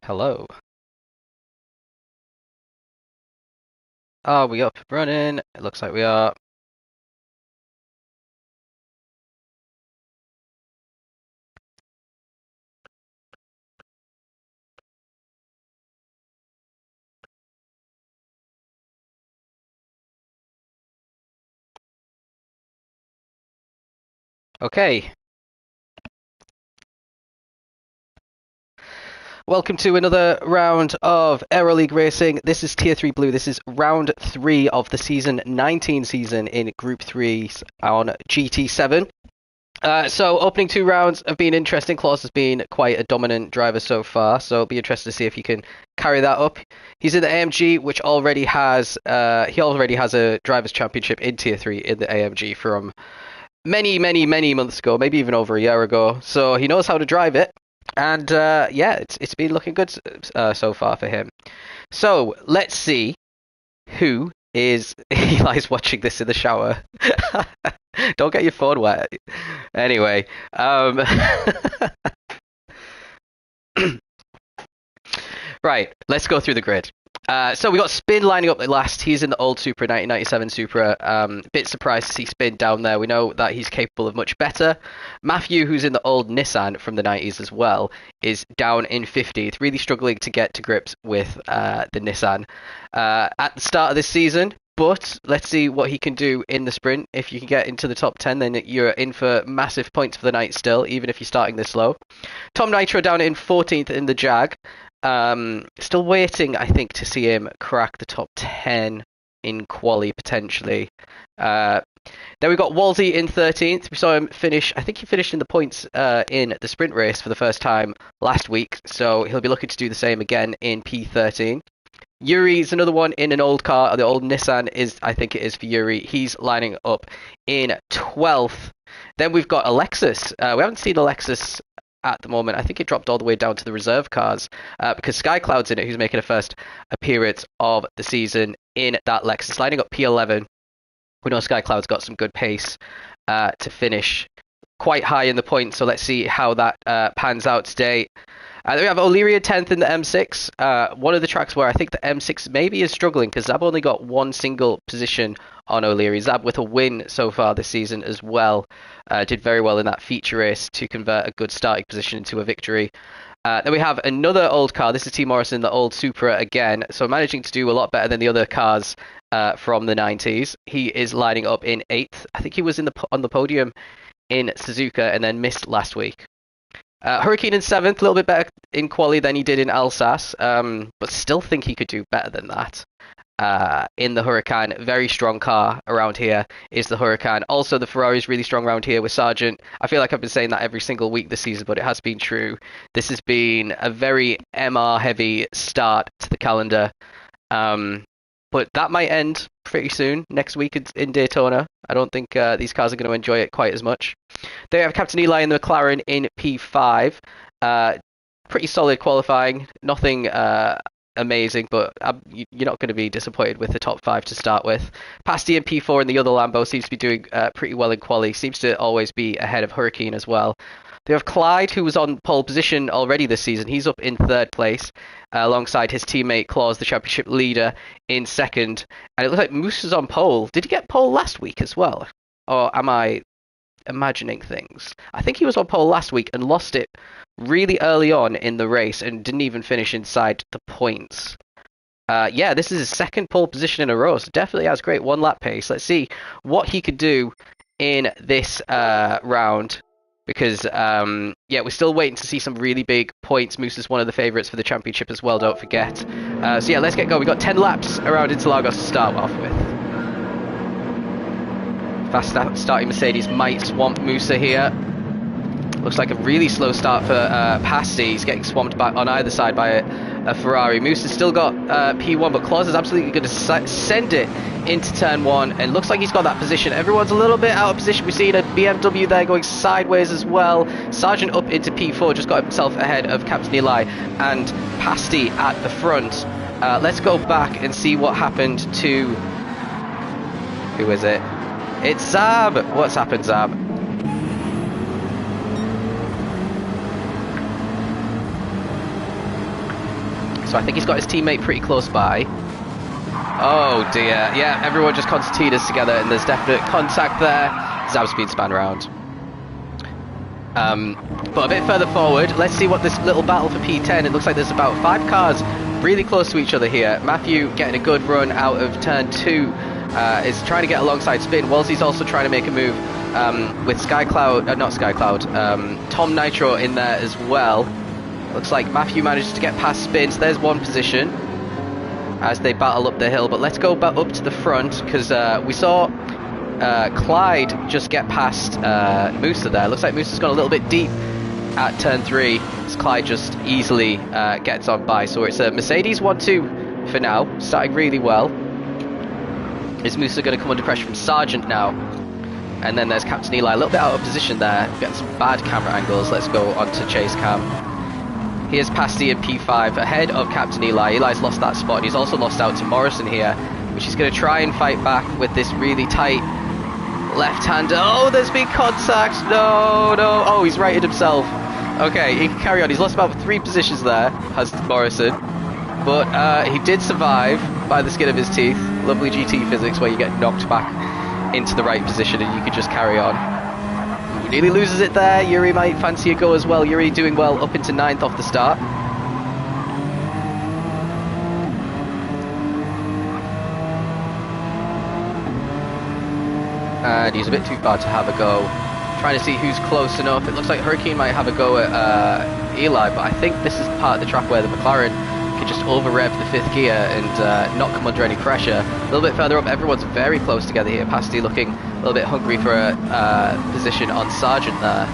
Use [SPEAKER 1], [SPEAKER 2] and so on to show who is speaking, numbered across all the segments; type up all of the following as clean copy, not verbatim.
[SPEAKER 1] Hello. Are we up running? It looks like we are. Okay. Welcome to another round of Aero League Racing. This is Tier 3 Blue. This is round 3 of the season 19 season in Group 3 on GT7. So opening 2 rounds have been interesting. Klaus has been quite a dominant driver so far, so it'll be interesting to see if he can carry that up. He's in the AMG, which already has a drivers' championship in Tier 3 in the AMG from many months ago, maybe even over a year ago. So he knows how to drive it, and yeah, it's been looking good so far for him. So let's see who is. Eli's watching this in the shower. Don't get your phone wet. Anyway, right, let's go through the grid. So we got Spin lining up last. He's in the old Supra, 1997 Supra. Bit surprised to see Spin down there. We know that he's capable of much better. Matthew, who's in the old Nissan from the 90s as well, is down in 50th, really struggling to get to grips with the Nissan at the start of this season. But let's see what he can do in the sprint. If you can get into the top 10, then you're in for massive points for the night still, even if you're starting this low. Tom Nitro down in 14th in the Jag. Still waiting, I think, to see him crack the top 10 in quali potentially. Then we got Wolsey in 13th. We saw him finish. I think he finished in the points in the sprint race for the first time last week, so he'll be looking to do the same again in P13. Yuri's another one in an old car. The old Nissan I think it is for Yuri. He's lining up in 12th. Then we've got Alexis. We haven't seen Alexis at the moment. I think it dropped all the way down to the reserve cars because Skycloud's in it, who's making a first appearance of the season in that Lexus, lining up P11. We know Skycloud's got some good pace to finish quite high in the points, so let's see how that pans out today. Then we have O'Leary 10th in the M6. One of the tracks where I think the M6 maybe is struggling because Zab only got one single position on O'Leary. Zab with a win so far this season as well. Did very well in that feature race to convert a good starting position into a victory. Then we have another old car. This is T. Morrison, the old Supra again. So managing to do a lot better than the other cars from the 90s. He is lining up in 8th. I think he was on the podium in Suzuka and then missed last week. Hurricane in 7th, a little bit better in quali than he did in Alsace, but still think he could do better than that. In the Huracan, very strong car around here is the Huracan. Also, the Ferrari is really strong around here with Sargent. I feel like I've been saying that every single week this season, but it has been true. This has been a very MR-heavy start to the calendar. But that might end pretty soon, next week in Daytona. I don't think these cars are going to enjoy it quite as much. They have Captain Eli in the McLaren in P5. Pretty solid qualifying. Nothing amazing, but you're not going to be disappointed with the top 5 to start with. Pasty in P4 and the other Lambo seems to be doing pretty well in quali. Seems to always be ahead of Hurricane as well. They have Clyde, who was on pole position already this season. He's up in 3rd place, alongside his teammate Claus, the championship leader, in 2nd. And it looks like Moose is on pole. Did he get pole last week as well? Or am I imagining things? I think he was on pole last week and lost it really early on in the race and didn't even finish inside the points. Yeah, this is his 2nd pole position in a row, so definitely has great one-lap pace. Let's see what he could do in this round. Because, yeah, we're still waiting to see some really big points. Moose is one of the favourites for the championship as well, don't forget. So, yeah, let's get going. We've got 10 laps around Interlagos to start off with. Fast starting Mercedes might swamp Musa here. Looks like a really slow start for Pasty. He's getting swamped back on either side by a Ferrari. Moose has still got P1, but Claus is absolutely going to send it into turn 1, and looks like he's got that position. Everyone's a little bit out of position. We've seen a BMW there going sideways as well. Sargent up into P4, just got himself ahead of Captain Eli and Pasty at the front. Let's go back and see what happened to... Who is it? It's Zab! What's happened, Zab? So I think he's got his teammate pretty close by. Oh dear, yeah, everyone just concertinas together and there's definite contact there. Zab's been spun around. But a bit further forward, let's see what this little battle for P10, it looks like there's about 5 cars really close to each other here. Matthew getting a good run out of turn 2, is trying to get alongside Spin. Wolsey's also trying to make a move with Tom Nitro in there as well. Looks like Matthew manages to get past Spin, so there's one position as they battle up the hill. But let's go back up to the front, because we saw Clyde just get past Musa there. Looks like Musa's gone a little bit deep at turn 3, as Clyde just easily gets on by. So it's a Mercedes 1-2 for now, starting really well. Is Musa going to come under pressure from Sargent now? And then there's Captain Eli, a little bit out of position there, getting some bad camera angles. Let's go on to chase cam. Here's Pasty in P5 ahead of Captain Eli. Eli's lost that spot, and he's also lost out to Morrison here, which he's going to try and fight back with this really tight left-hander. Oh, there's been contact. No. Oh, he's righted himself. Okay, he can carry on. He's lost about 3 positions there, has Morrison. But he did survive by the skin of his teeth. Lovely GT physics where you get knocked back into the right position and you can just carry on. Ooh, nearly loses it there. Yuri might fancy a go as well. Yuri doing well up into 9th off the start. And he's a bit too far to have a go. Trying to see who's close enough. It looks like Hurricane might have a go at Eli, but I think this is part of the track where the McLaren can just over-rev the 5th gear and not come under any pressure. A little bit further up, everyone's very close together here. Pasty looking a little bit hungry for a position on Sargent there.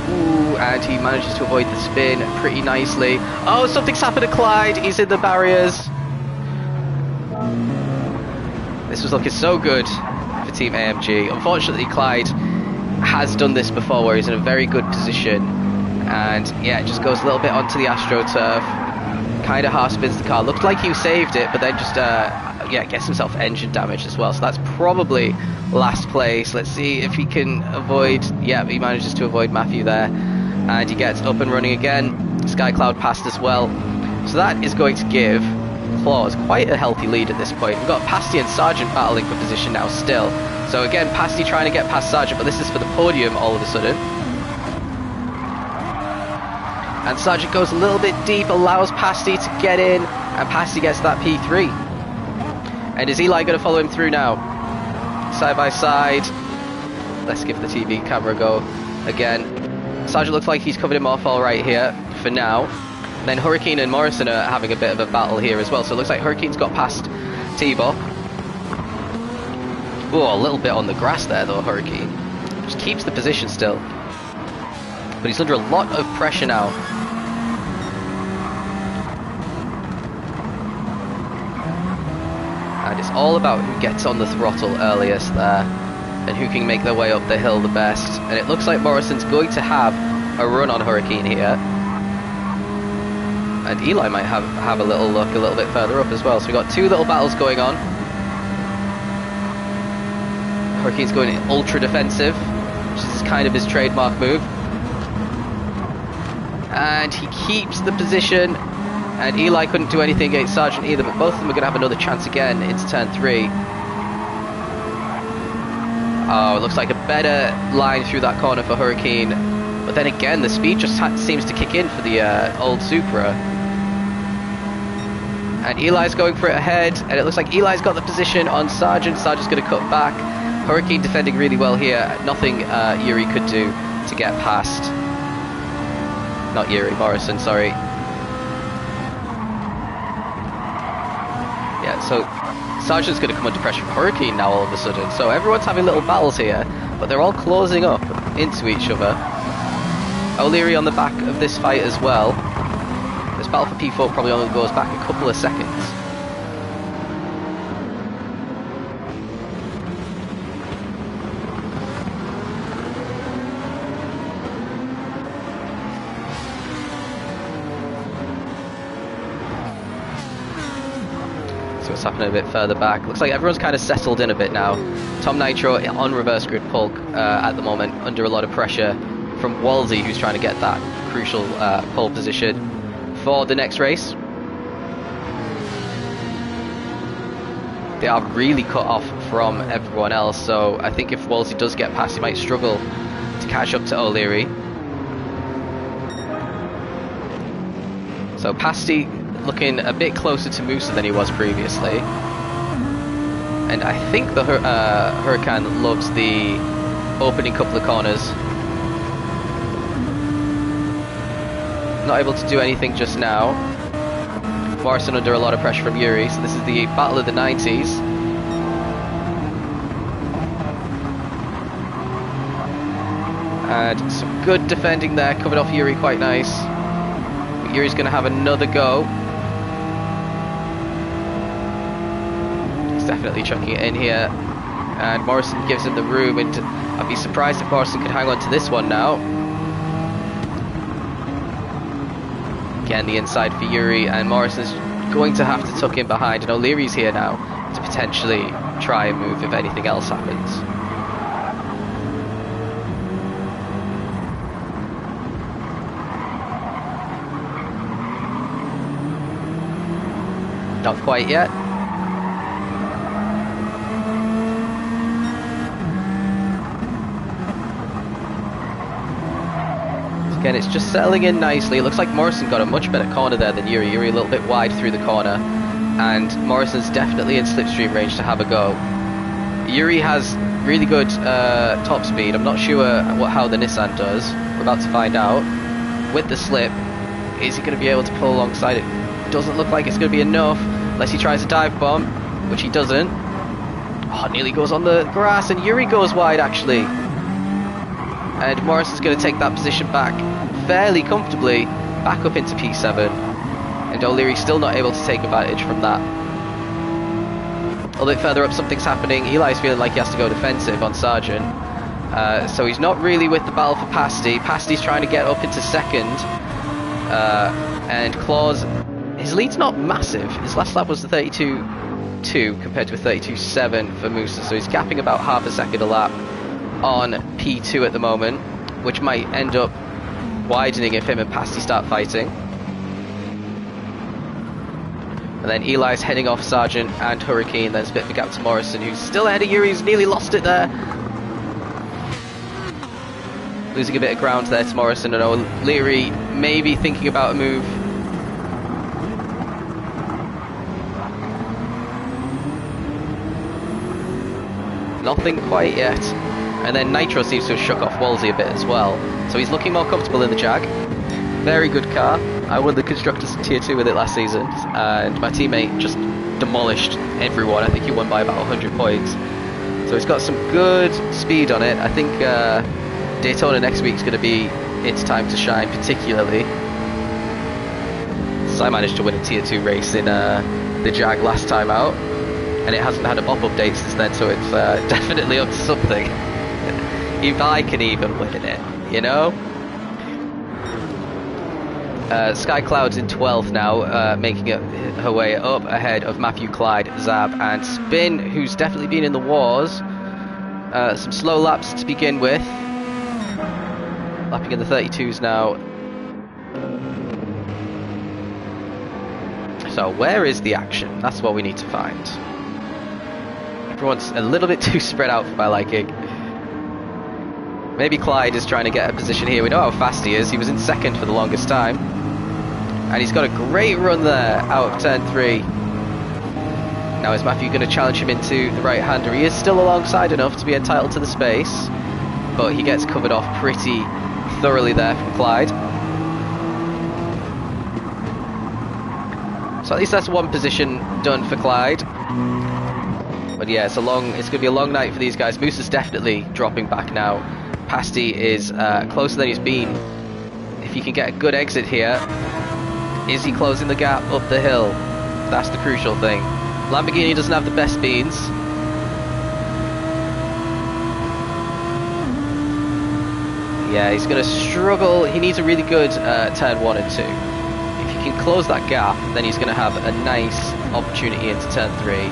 [SPEAKER 1] Ooh, and he manages to avoid the spin pretty nicely. Oh, something's happened to Clyde. He's in the barriers. This was looking so good for Team AMG. Unfortunately, Clyde has done this before where he's in a very good position. And yeah, it just goes a little bit onto the AstroTurf. Kind of half spins the car. Looked like he saved it, but then just gets himself engine damage as well. So that's probably last place. Let's see if he can avoid. Yeah, he manages to avoid Matthew there. And he gets up and running again. Sky Cloud passed as well. So that is going to give Claus quite a healthy lead at this point. We've got Pasty and Sargent battling for position now still. So again, Pasty trying to get past Sargent, but this is for the podium all of a sudden. And Sargent goes a little bit deep, allows Pasty to get in, and Pasty gets that P3. And is Eli going to follow him through now? Side by side. Let's give the TV camera a go again. Sargent looks like he's covered him off all right here for now. And then Hurricane and Morrison are having a bit of a battle here as well. So it looks like Hurricane's got past T-Bop. Oh, a little bit on the grass there though, Hurricane. Just keeps the position still. But he's under a lot of pressure now. And it's all about who gets on the throttle earliest there, and who can make their way up the hill the best. And it looks like Morrison's going to have a run on Hurricane here. And Eli might have a little look a little bit further up as well. So we've got 2 little battles going on. Hurricane's going ultra defensive, which is kind of his trademark move. And he keeps the position. And Eli couldn't do anything against Sargent either, but both of them are going to have another chance again into turn 3. Oh, it looks like a better line through that corner for Hurricane. But then again, the speed just seems to kick in for the old Supra. And Eli's going for it ahead, and it looks like Eli's got the position on Sargent. Sargent's going to cut back. Hurricane defending really well here. Nothing Yuri could do to get past. Not Yuri, Morrison, sorry. Yeah, so Sargent's going to come under pressure from Hurricane now all of a sudden. So everyone's having little battles here, but they're all closing up into each other. O'Leary on the back of this fight as well. This battle for P4 probably only goes back a couple of seconds. So what's happening a bit further back. Looks like everyone's kind of settled in a bit now. Tom Nitro on reverse grid pull at the moment, under a lot of pressure from Wolsey, who's trying to get that crucial pole position for the next race. They are really cut off from everyone else, so I think if Wolsey does get past, he might struggle to catch up to O'Leary. So Pasty looking a bit closer to Musa than he was previously. And I think the Huracan loves the opening couple of corners. Not able to do anything just now. Morrison under a lot of pressure from Yuri, so this is the battle of the 90s. And some good defending there, covered off Yuri quite nice. But Yuri's going to have another go. He's definitely chucking it in here. And Morrison gives him the room, and I'd be surprised if Morrison could hang on to this one now. Again, the inside for Yuri, and Morrison's going to have to tuck in behind, and O'Leary's here now to potentially try and move if anything else happens. Not quite yet. Again, it's just settling in nicely. It looks like Morrison got a much better corner there than Yuri. Yuri a little bit wide through the corner, and Morrison's definitely in slipstream range to have a go. Yuri has really good top speed. I'm not sure how the Nissan does. We're about to find out. With the slip, is he going to be able to pull alongside it? Doesn't look like it's going to be enough, unless he tries a dive bomb, which he doesn't. Oh, nearly goes on the grass, and Yuri goes wide actually. And Morrison's going to take that position back fairly comfortably, back up into P7. And O'Leary's still not able to take advantage from that. A little bit further up, something's happening. Eli's feeling like he has to go defensive on Sargent. So he's not really with the battle for Pasty. Pasty's trying to get up into second. And Claus, his lead's not massive. His last lap was the 32.2 compared to a 32.7 for Musa. So he's gapping about half a second a lap on P2 at the moment, which might end up widening if him and Pasty start fighting. And then Eli's heading off Sargent and Hurricane. There's a bit of a gap to Morrison, who's still ahead of Yuri. He's nearly lost it there. Losing a bit of ground there to Morrison, and O'Leary maybe thinking about a move. Nothing quite yet. And then Nitro seems to have shook off Wolsey a bit as well. So he's looking more comfortable in the Jag. Very good car. I won the Constructors Tier 2 with it last season, and my teammate just demolished everyone. I think he won by about 100 points. So he's got some good speed on it. I think Daytona next week is going to be its time to shine particularly. So I managed to win a Tier 2 race in the Jag last time out, and it hasn't had a BOP update since then, so it's definitely up to something. If I can even win it, you know? Sky Cloud's in 12th now, making it her way up ahead of Matthew, Clyde, Zab, and Spin, who's definitely been in the wars. Some slow laps to begin with. Lapping in the 32s now. So where is the action? That's what we need to find. Everyone's a little bit too spread out for my liking. Maybe Clyde is trying to get a position here. We know how fast he is. He was in second for the longest time. And he's got a great run there out of turn 3. Now is Matthew going to challenge him into the right-hander? He is still alongside enough to be entitled to the space, but he gets covered off pretty thoroughly there from Clyde. So at least that's one position done for Clyde. But yeah, it's going to be a long night for these guys. Moose is definitely dropping back now. Pasty is closer than he's been. If he can get a good exit here, is he closing the gap up the hill? That's the crucial thing. Lamborghini doesn't have the best speeds. Yeah, he's going to struggle. He needs a really good turn 1 and 2. If he can close that gap, then he's going to have a nice opportunity into turn 3.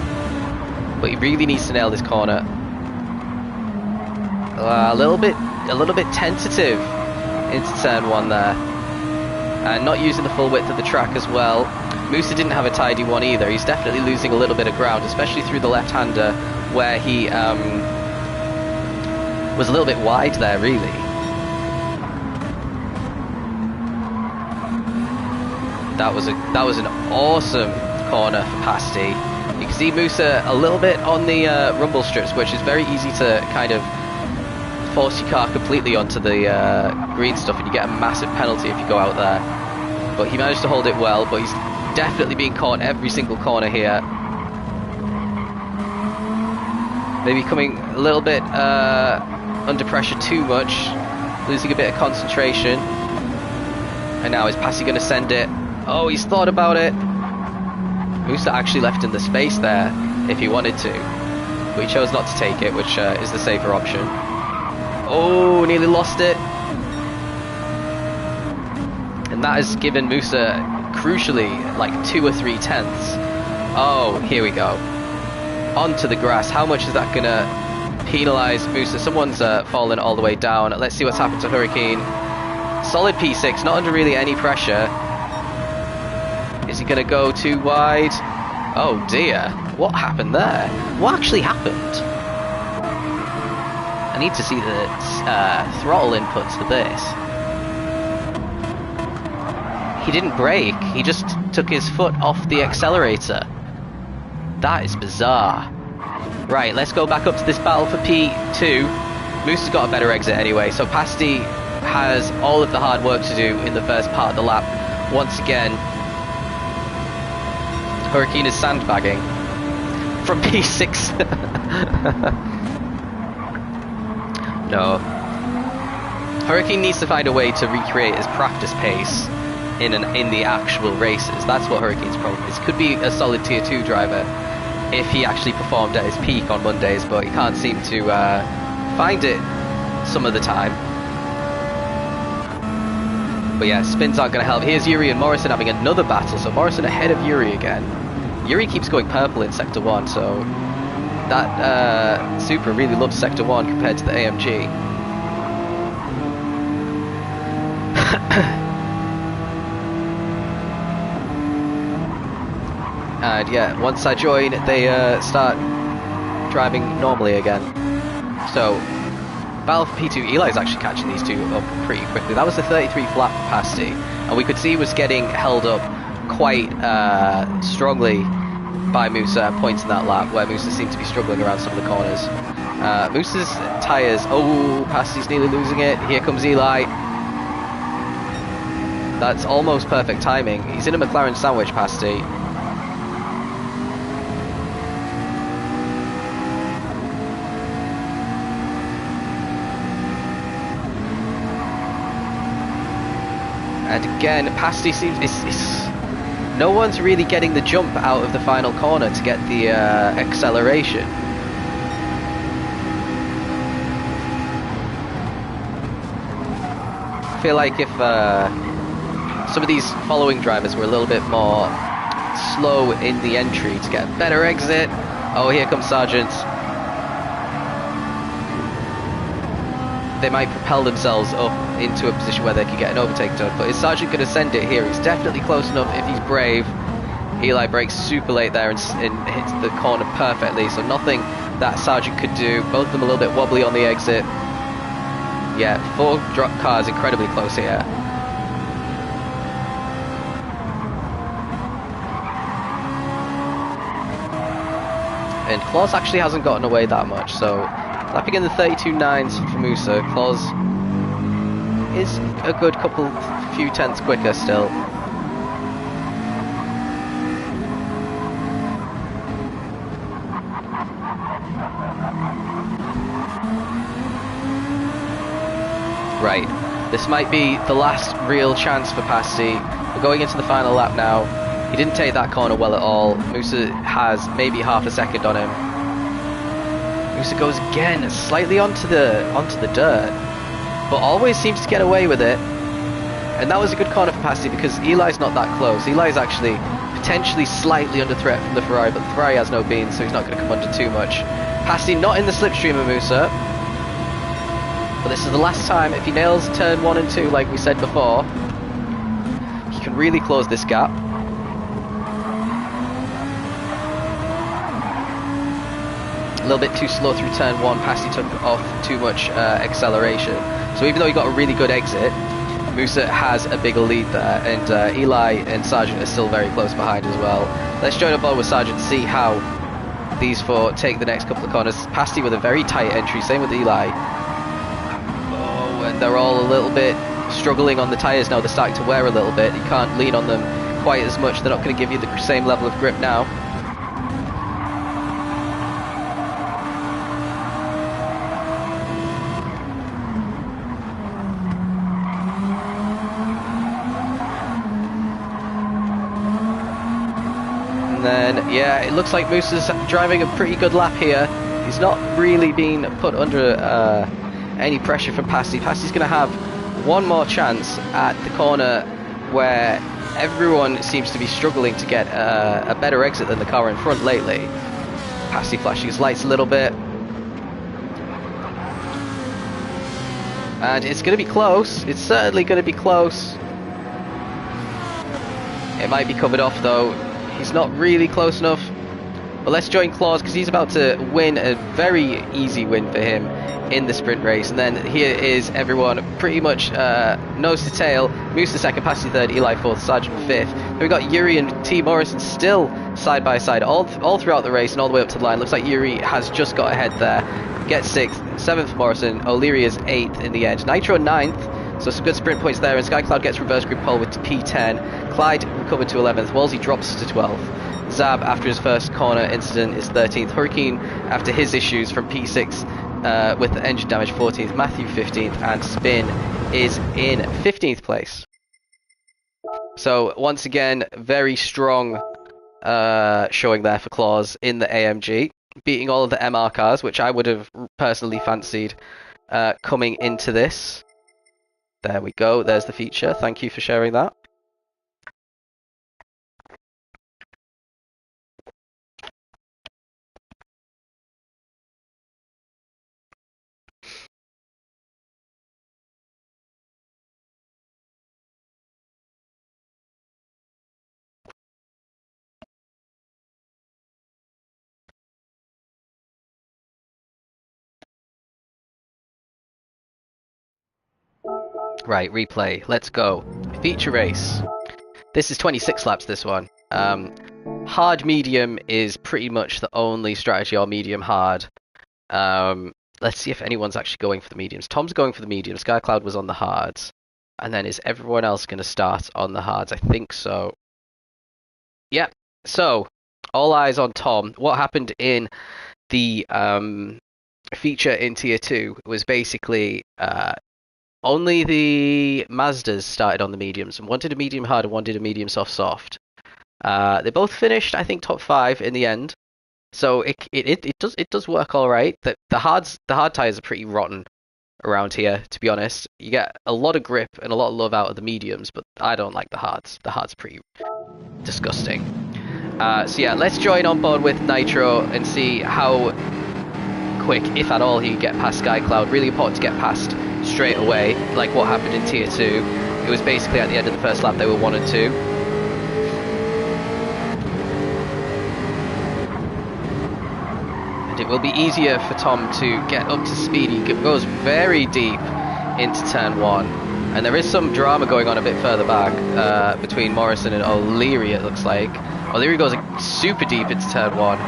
[SPEAKER 1] But he really needs to nail this corner. A little bit tentative into turn 1 there. And not using the full width of the track as well. Musa didn't have a tidy one either. He's definitely losing a little bit of ground, especially through the left-hander, where he was a little bit wide there, really. That was an awesome corner for Pasty. You can see Musa a little bit on the rumble strips, which is very easy to kind of force your car completely onto the green stuff, and you get a massive penalty if you go out there. But he managed to hold it well, but he's definitely being caught every single corner here. Maybe coming a little bit under pressure too much, losing a bit of concentration. And now is Passy going to send it? Oh, he's thought about it. Musa actually left in the space there if he wanted to, but he chose not to take it, which is the safer option. Oh, nearly lost it. And that has given Musa, crucially, like 2 or 3 tenths. Oh, here we go. Onto the grass. How much is that going to penalise Musa? Someone's fallen all the way down. Let's see what's happened to Hurricane. Solid P6, not under really any pressure. Is he going to go too wide? Oh dear. What happened there? What actually happened? I need to see the throttle inputs for this. He didn't brake, he just took his foot off the accelerator. That is bizarre. Right, let's go back up to this battle for P2. Musa's got a better exit anyway, so Pasty has all of the hard work to do in the first part of the lap. Once again, Hurricane is sandbagging from P6. No. Hurricane needs to find a way to recreate his practice pace in the actual races. That's what Hurricane's problem is. Could be a solid tier 2 driver if he actually performed at his peak on Mondays, but he can't seem to find it some of the time. But yeah, spins aren't going to help. Here's Yuri and Morrison having another battle, so Morrison ahead of Yuri again. Yuri keeps going purple in Sector 1, so that Supra really loves Sector 1 compared to the AMG. And yeah, once I join, they start driving normally again. So, battle for P2, Eli's actually catching these two up pretty quickly. That was the 33 flat for Pasty, and we could see he was getting held up quite strongly by Musa at points in that lap, where Musa seemed to be struggling around some of the corners. Musa's tyres, oh, Pasty's nearly losing it. Here comes Eli. That's almost perfect timing. He's in a McLaren sandwich, Pasty. And again, Pasty seems... no one's really getting the jump out of the final corner to get the acceleration. I feel like if some of these following drivers were a little bit more slow in the entry to get a better exit. Oh, here comes Sargent. They might propel themselves up into a position where they can get an overtake done. But is Sargent going to send it here? He's definitely close enough if he's brave. Eli brakes super late there and hits the corner perfectly, so nothing that Sargent could do. Both of them a little bit wobbly on the exit. Yeah, 4 drop cars incredibly close here. And Claus actually hasn't gotten away that much, so lapping in the 32.9s for Musa. Claus is a good few tenths quicker still. Right, this might be the last real chance for Pasty. We're going into the final lap now. He didn't take that corner well at all. Musa has maybe half a second on him. Musa goes again, slightly onto the dirt, but always seems to get away with it. And that was a good corner for Pasty because Eli's not that close. Eli's actually potentially slightly under threat from the Ferrari, but the Ferrari has no beans, so he's not going to come under too much. Pasty not in the slipstream of Musa. But this is the last time. If he nails turn 1 and 2, like we said before, he can really close this gap. A little bit too slow through turn 1. Pasti took off too much acceleration. So even though he got a really good exit, Musa has a bigger lead there, and Eli and Sargent are still very close behind as well. Let's join up on with Sargent, see how these four take the next couple of corners. Pasti with a very tight entry, same with Eli. Oh, and they're all a little bit struggling on the tyres now. They're starting to wear a little bit. You can't lean on them quite as much. They're not going to give you the same level of grip now. Then, yeah, it looks like Musa's driving a pretty good lap here. He's not really been put under any pressure from Pasti. Pasti's going to have one more chance at the corner where everyone seems to be struggling to get a better exit than the car in front lately. Pasti flashing his lights a little bit. And it's going to be close. It's certainly going to be close. It might be covered off though. He's not really close enough. But let's join Claus because he's about to win a very easy win for him in the sprint race. And then here is everyone pretty much nose to tail. Musa second, Pasti third, Eli fourth, Sargent fifth. Then we've got Yuri and T. Morrison still side by side all throughout the race and all the way up to the line. Looks like Yuri has just got ahead there. Gets sixth, seventh Morrison. O'Leary is eighth in the end. Nitro ninth. So some good sprint points there, and Skycloud gets reverse group pole with P10. Clyde recovered to 11th. Wolsey drops to 12th. Zab, after his first corner incident, is 13th. Hurricane, after his issues from P6 with the engine damage, 14th. Matthew, 15th. And Spin is in 15th place. So, once again, very strong showing there for Claus in the AMG. Beating all of the MR cars, which I would have personally fancied coming into this. There we go, there's the feature. Thank you for sharing that. Right, replay. Let's go. Feature race. This is 26 laps, this one. Hard medium is pretty much the only strategy, or medium hard. Let's see if anyone's actually going for the mediums. Tom's going for the mediums. Skycloud was on the hards. And then is everyone else going to start on the hards? I think so. Yep. So, all eyes on Tom. What happened in the feature in Tier 2 was basically only the Mazdas started on the mediums, and one did a medium hard and one did a medium soft. They both finished, I think, top 5 in the end. So it does work all right. The hard tires are pretty rotten around here, to be honest. You get a lot of grip and a lot of love out of the mediums, but I don't like the hards. The hards are pretty disgusting. So yeah, let's join on board with Nitro and see how quick, if at all, he can get past Skycloud. Really important to get past straight away, like what happened in Tier 2. It was basically at the end of the first lap they were 1 and 2. And it will be easier for Tom to get up to speed. He goes very deep into turn 1. And there is some drama going on a bit further back between Morrison and O'Leary, it looks like. O'Leary goes super deep into turn 1.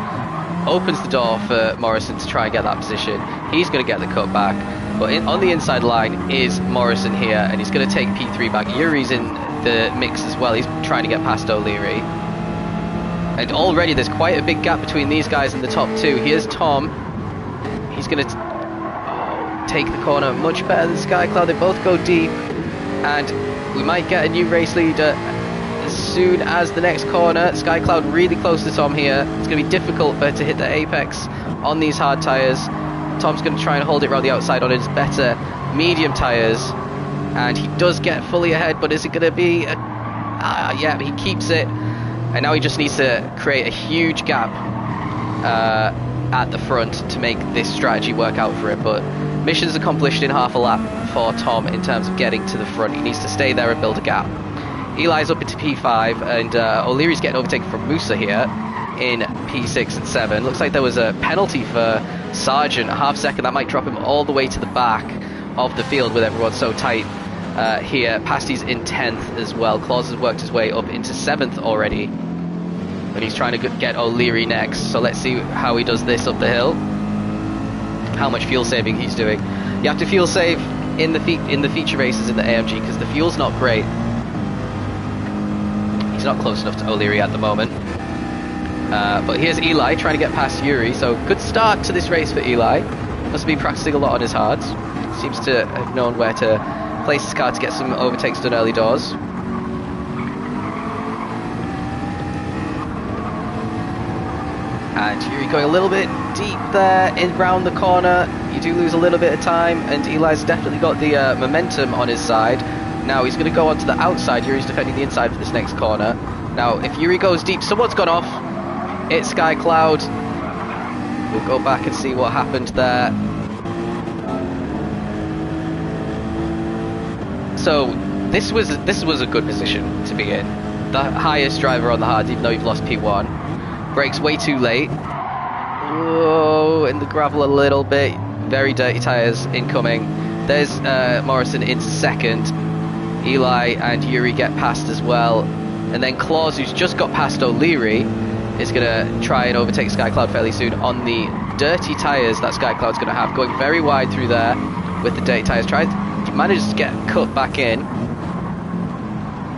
[SPEAKER 1] Opens the door for Morrison to try and get that position. He's going to get the cut back. But on the inside line is Morrison here, and he's going to take P3 back. Yuri's in the mix as well. He's trying to get past O'Leary. And already there's quite a big gap between these guys in the top 2. Here's Tom. He's going to take the corner much better than Skycloud. They both go deep. And we might get a new race leader as soon as the next corner. Skycloud really close to Tom here. It's going to be difficult for her to hit the apex on these hard tyres. Tom's going to try and hold it around the outside on his better medium tyres. And he does get fully ahead, but is it going to be... yeah, he keeps it. And now he just needs to create a huge gap at the front to make this strategy work out for him. But mission's accomplished in half a lap for Tom in terms of getting to the front. He needs to stay there and build a gap. Eli's up into P5, and O'Leary's getting overtaken from Musa here in P6 and 7. Looks like there was a penalty for Sargent, a half second. That might drop him all the way to the back of the field with everyone so tight here. Pasty's in 10th as well. Claus has worked his way up into 7th already, but he's trying to get O'Leary next. So let's see how he does this up the hill, how much fuel saving he's doing. You have to fuel save in the feature races in the AMG because the fuel's not great. He's not close enough to O'Leary at the moment. But here's Eli trying to get past Yuri, so good start to this race for Eli. Must have been practicing a lot on his hards. Seems to have known where to place his car to get some overtakes done early doors. And Yuri going a little bit deep there in round the corner. You do lose a little bit of time, and Eli's definitely got the momentum on his side. Now he's going to go onto the outside. Yuri's defending the inside for this next corner. Now if Yuri goes deep, someone's gone off. It's Sky Cloud. We'll go back and see what happened there. So this was a good position to be in. The highest driver on the hard, even though you've lost P1. Brakes way too late. Whoa, in the gravel a little bit. Very dirty tyres incoming. There's Morrison in second. Eli and Yuri get past as well. And then Claus, who's just got past O'Leary, is going to try and overtake Sky Cloud fairly soon on the dirty tyres that Sky Cloud's going to have. Going very wide through there with the dirty tyres. Manages to get cut back in.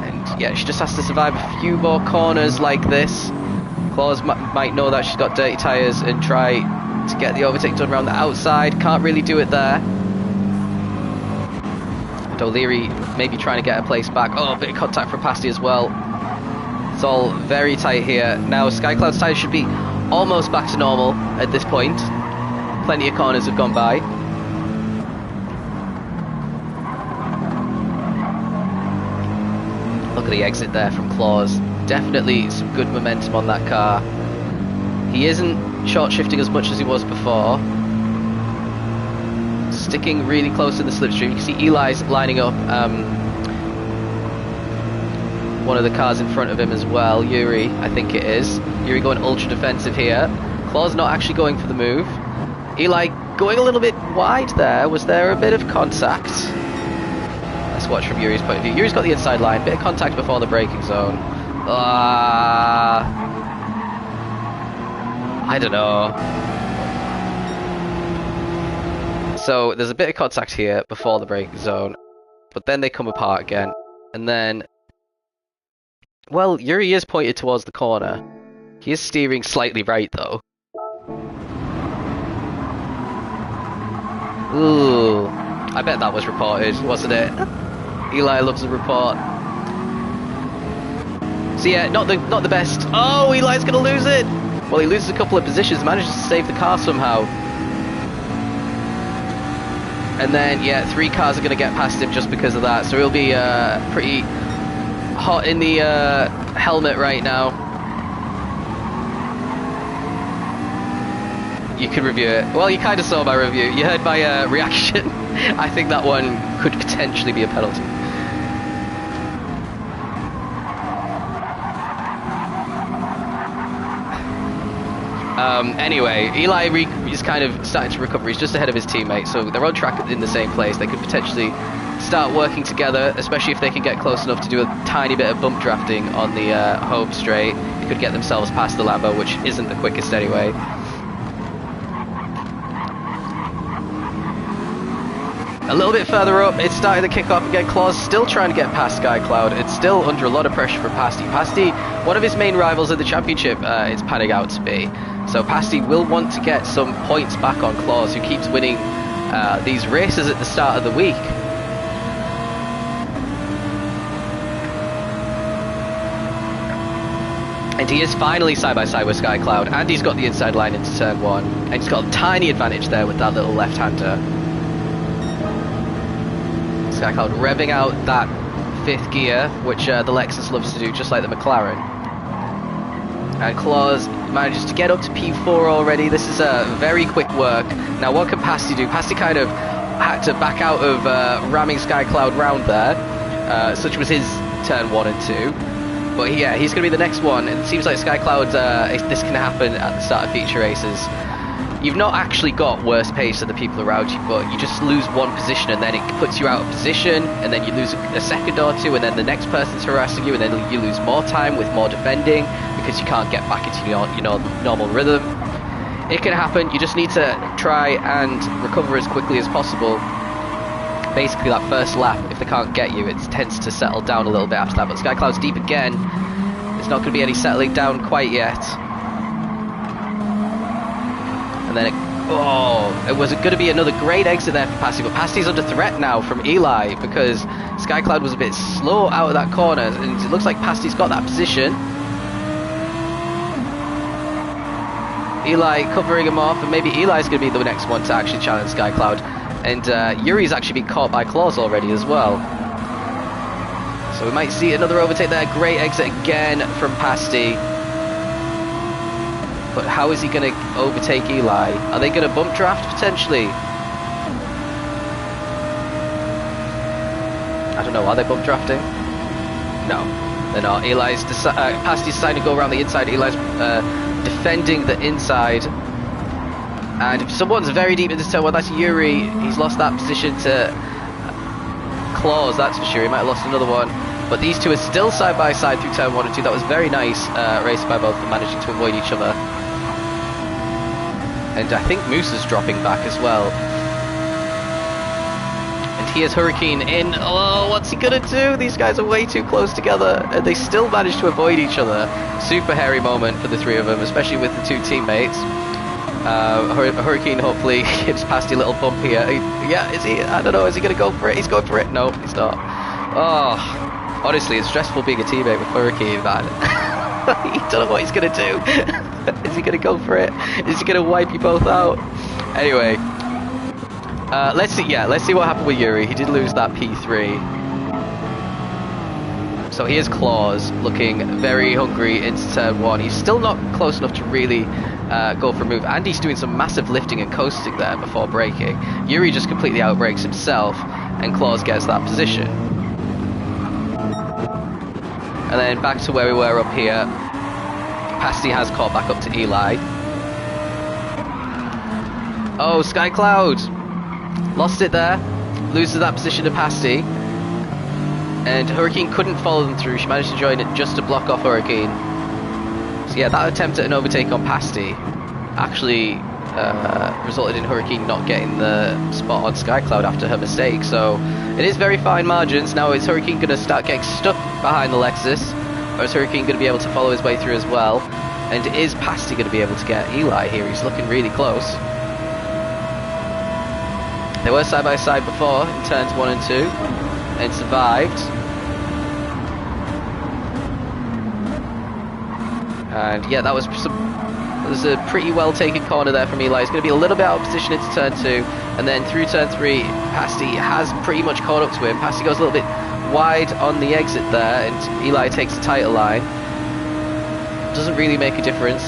[SPEAKER 1] And yeah, she just has to survive a few more corners like this. Claus might know that she's got dirty tyres and try to get the overtake done around the outside. Can't really do it there. And O'Leary maybe trying to get a place back. Oh, a bit of contact from Pasty as well. It's all very tight here. Now Sky Cloud's tyres should be almost back to normal at this point. Plenty of corners have gone by. Look at the exit there from Claus. Definitely some good momentum on that car. He isn't short shifting as much as he was before. Sticking really close to the slipstream. You can see Eli's lining up one of the cars in front of him as well. Yuri, I think it is. Yuri going ultra defensive here. Claus not actually going for the move. Eli going a little bit wide there. Was there a bit of contact? Let's watch from Yuri's point of view. Yuri's got the inside line. Bit of contact before the braking zone. I don't know. So there's a bit of contact here before the braking zone, but then they come apart again, and then, well, Yuri is pointed towards the corner. He is steering slightly right though. Ooh, I bet that was reported, wasn't it? Eli loves a report. So yeah, not the best. Oh, Eli's gonna lose it. Well, he loses a couple of positions, manages to save the car somehow. And then, yeah, 3 cars are going to get past him just because of that. So he'll be pretty hot in the helmet right now. You can review it. Well, you kind of saw my review. You heard my reaction. I think that one could potentially be a penalty. Anyway, Eli is kind of starting to recover. He's just ahead of his teammate, so they're on track in the same place. They could potentially start working together, especially if they can get close enough to do a tiny bit of bump drafting on the home straight. They could get themselves past the Lambo, which isn't the quickest anyway. A little bit further up, it's starting to kick off again. Claus still trying to get past Sky Cloud. It's still under a lot of pressure from Pasty. Pasty, one of his main rivals in the championship, it's panning out to be. So Pasty will want to get some points back on Claus, who keeps winning these races at the start of the week. And he is finally side by side with Sky Cloud, and he's got the inside line into turn 1. And he's got a tiny advantage there with that little left-hander. Sky Cloud revving out that 5th gear, which the Lexus loves to do, just like the McLaren. And Claus manages to get up to P4 already. This is a very quick work. Now what can Pasty do? Pasty kind of had to back out of ramming Skycloud round there. Such was his turn 1 and 2. But yeah, he's going to be the next one. It seems like Skycloud, this can happen at the start of feature races. You've not actually got worse pace than the people around you, but you just lose one position and then it puts you out of position, and then you lose a second or two, and then the next person's harassing you, and then you lose more time with more defending because you can't get back into your normal rhythm. It can happen. You just need to try and recover as quickly as possible. Basically, that first lap, if they can't get you, it tends to settle down a little bit after that. But Skycloud's deep again. There's not going to be any settling down quite yet. And then it was going to be another great exit there for Pasty, but Pasty's under threat now from Eli because Skycloud was a bit slow out of that corner, and it looks like Pasty's got that position. Eli covering him off, and maybe Eli's going to be the next one to actually challenge Skycloud. And Yuri's actually been caught by Claws already as well. So we might see another overtake there. Great exit again from Pasty. But how is he going to overtake Eli? Are they going to bump draft potentially? I don't know, are they bump drafting? No, they're not. Pasty's deciding to go around the inside. Eli's defending the inside. And if someone's very deep in this turn, well, that's Yuri. He's lost that position to Claws, that's for sure. He might have lost another one. But these two are still side by side through turn 1 and 2. That was very nice race by both of them, managing to avoid each other. And I think Moose is dropping back as well. And here's Hurricane in. Oh, what's he gonna do? These guys are way too close together, and they still manage to avoid each other. Super hairy moment for the three of them, especially with the two teammates. Hurricane hopefully gives Pasty a little bump here. Yeah, is he? I don't know. Is he gonna go for it? He's going for it. No, he's not. Oh, honestly, it's stressful being a teammate with Hurricane, man. You don't know what he's gonna do. Is he gonna go for it? Is he gonna wipe you both out? Anyway, let's see. Yeah, let's see what happened with Yuri. He did lose that P3. So here's Claws looking very hungry into turn 1. He's still not close enough to really go for a move. Andy's doing some massive lifting and coasting there before braking. Yuri just completely outbrakes himself, and Claws gets that position. And then back to where we were up here. Pasty has caught back up to Eli. Oh, Skycloud lost it there. Loses that position to Pasty. And Hurricane couldn't follow them through. She managed to join it just to block off Hurricane. So yeah, that attempt at an overtake on Pasty actually resulted in Hurricane not getting the spot on Skycloud after her mistake. So it is very fine margins. Now is Hurricane going to start getting stuck behind the Lexus? Or is Hurricane going to be able to follow his way through as well? And is Pasty going to be able to get Eli here? He's looking really close. They were side by side before in turns 1 and 2 and survived. And yeah, that was a pretty well taken corner there from Eli. He's going to be a little bit out of position into turn 2, and then through turn 3, Pasty has pretty much caught up to him. Pasty goes a little bit wide on the exit there, and Eli takes the tighter line. Doesn't really make a difference.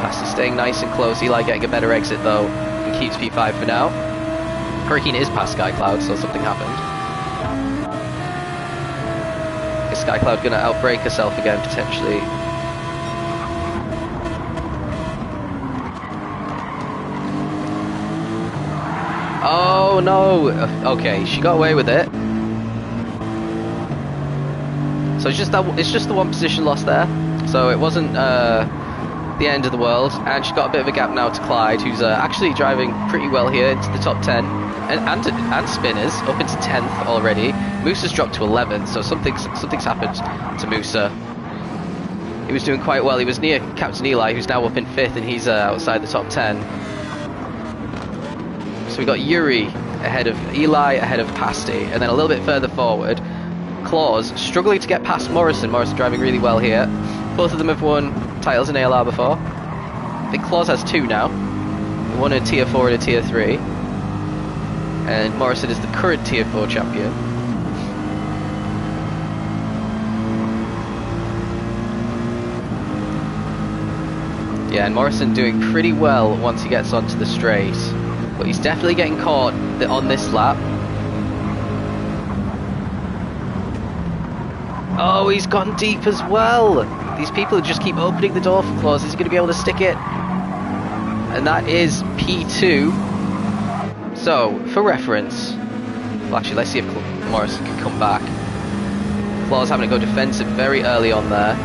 [SPEAKER 1] Pasty staying nice and close. Eli getting a better exit though, and keeps P5 for now. Hurricane is past Skycloud, so something happened. Is Skycloud going to outbrake herself again, potentially? Oh no! Okay, she got away with it. So it's just the one position loss there. So it wasn't the end of the world, and she's got a bit of a gap now to Clyde, who's actually driving pretty well here into the top 10, and Spinners up into 10th already. Moosa's dropped to 11th, so something's happened to Moosa. He was doing quite well. He was near Captain Eli, who's now up in 5th, and he's outside the top 10. So we got Yuri ahead of Eli, ahead of Pasty, and then a little bit further forward, Claws struggling to get past Morrison. Morrison driving really well here. Both of them have won titles in ALR before. I think Claws has 2 now. One in Tier 4 and a Tier 3. And Morrison is the current Tier 4 champion. Yeah, and Morrison doing pretty well once he gets onto the straight. But he's definitely getting caught on this lap. Oh, he's gone deep as well. These people just keep opening the door for Claus. Is he going to be able to stick it? And that is P2. So, for reference... Well, actually, let's see if Morrison can come back. Claus having to go defensive very early on there.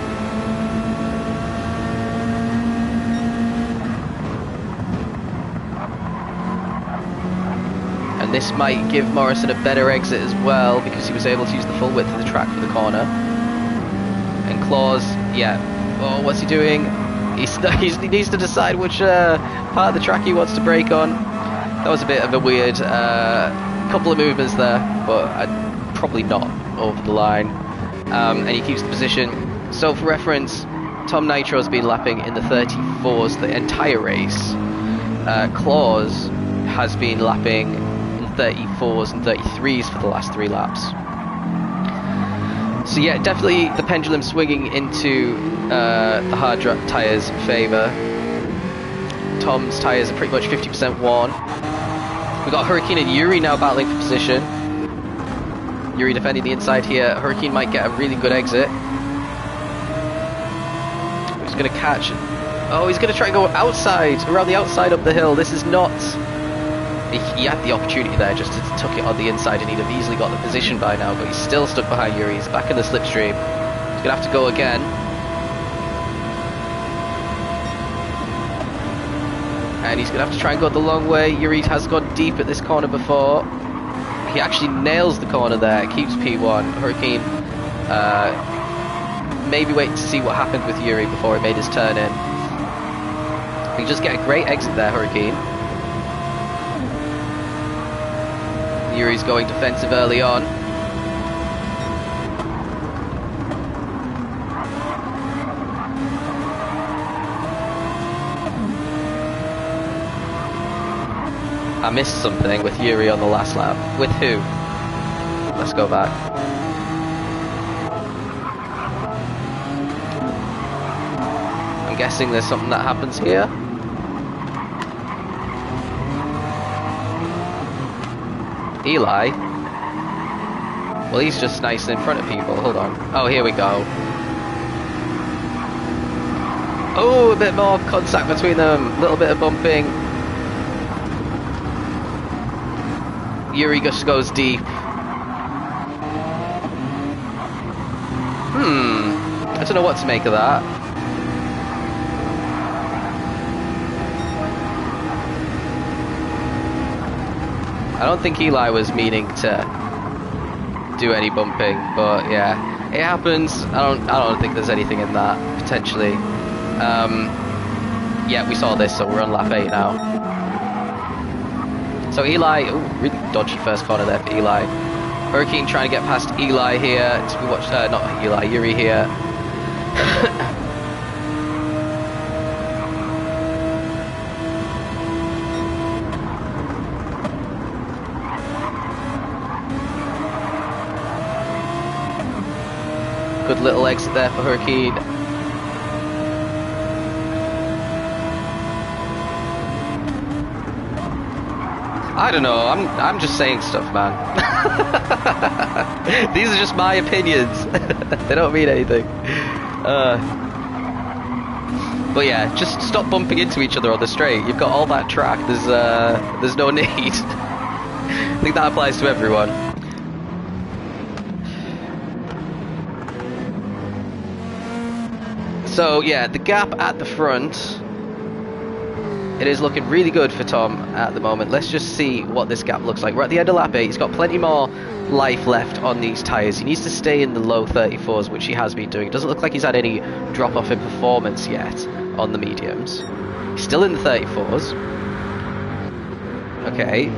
[SPEAKER 1] And this might give Morrison a better exit as well, because he was able to use the full width of the track for the corner. And Claus, yeah. Oh, what's he doing? He needs to decide which part of the track he wants to brake on. That was a bit of a weird couple of movements there, but probably not over the line. And he keeps the position. So for reference, Tom Nitro has been lapping in the 34s the entire race. Claus has been lapping in 34s and 33s for the last 3 laps. So yeah, definitely the pendulum swinging into the hard tyres' favour. Tom's tyres are pretty much 50% worn. We've got Hurricane and Yuri now battling for position. Yuri defending the inside here. Hurricane might get a really good exit. He's going to catch. Oh, he's going to try and go outside, around the outside up the hill. This is not... He had the opportunity there just to tuck it on the inside, and he'd have easily got the position by now, but he's still stuck behind Yuri. He's back in the slipstream. He's going to have to go again. And he's going to have to try and go the long way. Yuri has gone deep at this corner before. He actually nails the corner there, keeps P1. Hurricane maybe waiting to see what happened with Yuri before he made his turn in. He just get a great exit there, Hurricane. Yuri's going defensive early on. I missed something with Yuri on the last lap. With who? Let's go back. I'm guessing there's something that happens here. Eli? Well, he's just nice in front of people. Hold on. Oh, here we go. Oh, a bit more contact between them. A little bit of bumping. Yuri just goes deep. I don't know what to make of that. I don't think Eli was meaning to do any bumping, but yeah, it happens. I don't think there's anything in that potentially. Yeah, we saw this, so we're on lap 8 now. So Eli, ooh, really dodgy first corner there for Eli. Hurricane trying to get past Eli here. We watched, not Eli, Yuri here. Good little exit there for Hurricane. I don't know, I'm just saying stuff, man. These are just my opinions. They don't mean anything. But yeah, just stop bumping into each other on the straight. You've got all that track, there's no need. I think that applies to everyone. So yeah, the gap at the front, it is looking really good for Tom at the moment. Let's just see what this gap looks like. We're at the end of lap 8. He's got plenty more life left on these tyres. He needs to stay in the low 34s, which he has been doing. It doesn't look like he's had any drop off in performance yet on the mediums. He's still in the 34s. Okay.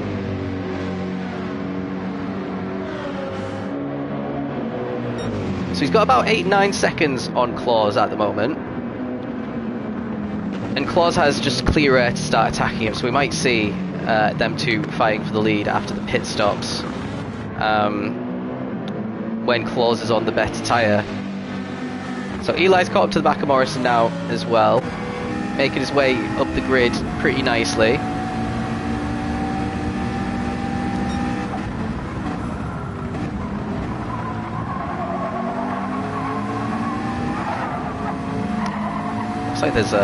[SPEAKER 1] So he's got about 8-9 seconds on Claus at the moment. And Claus has just clear air to start attacking him, so we might see them two fighting for the lead after the pit stops. When Claus is on the better tyre. So Eli's caught up to the back of Morrison now as well. making his way up the grid pretty nicely. Looks like there's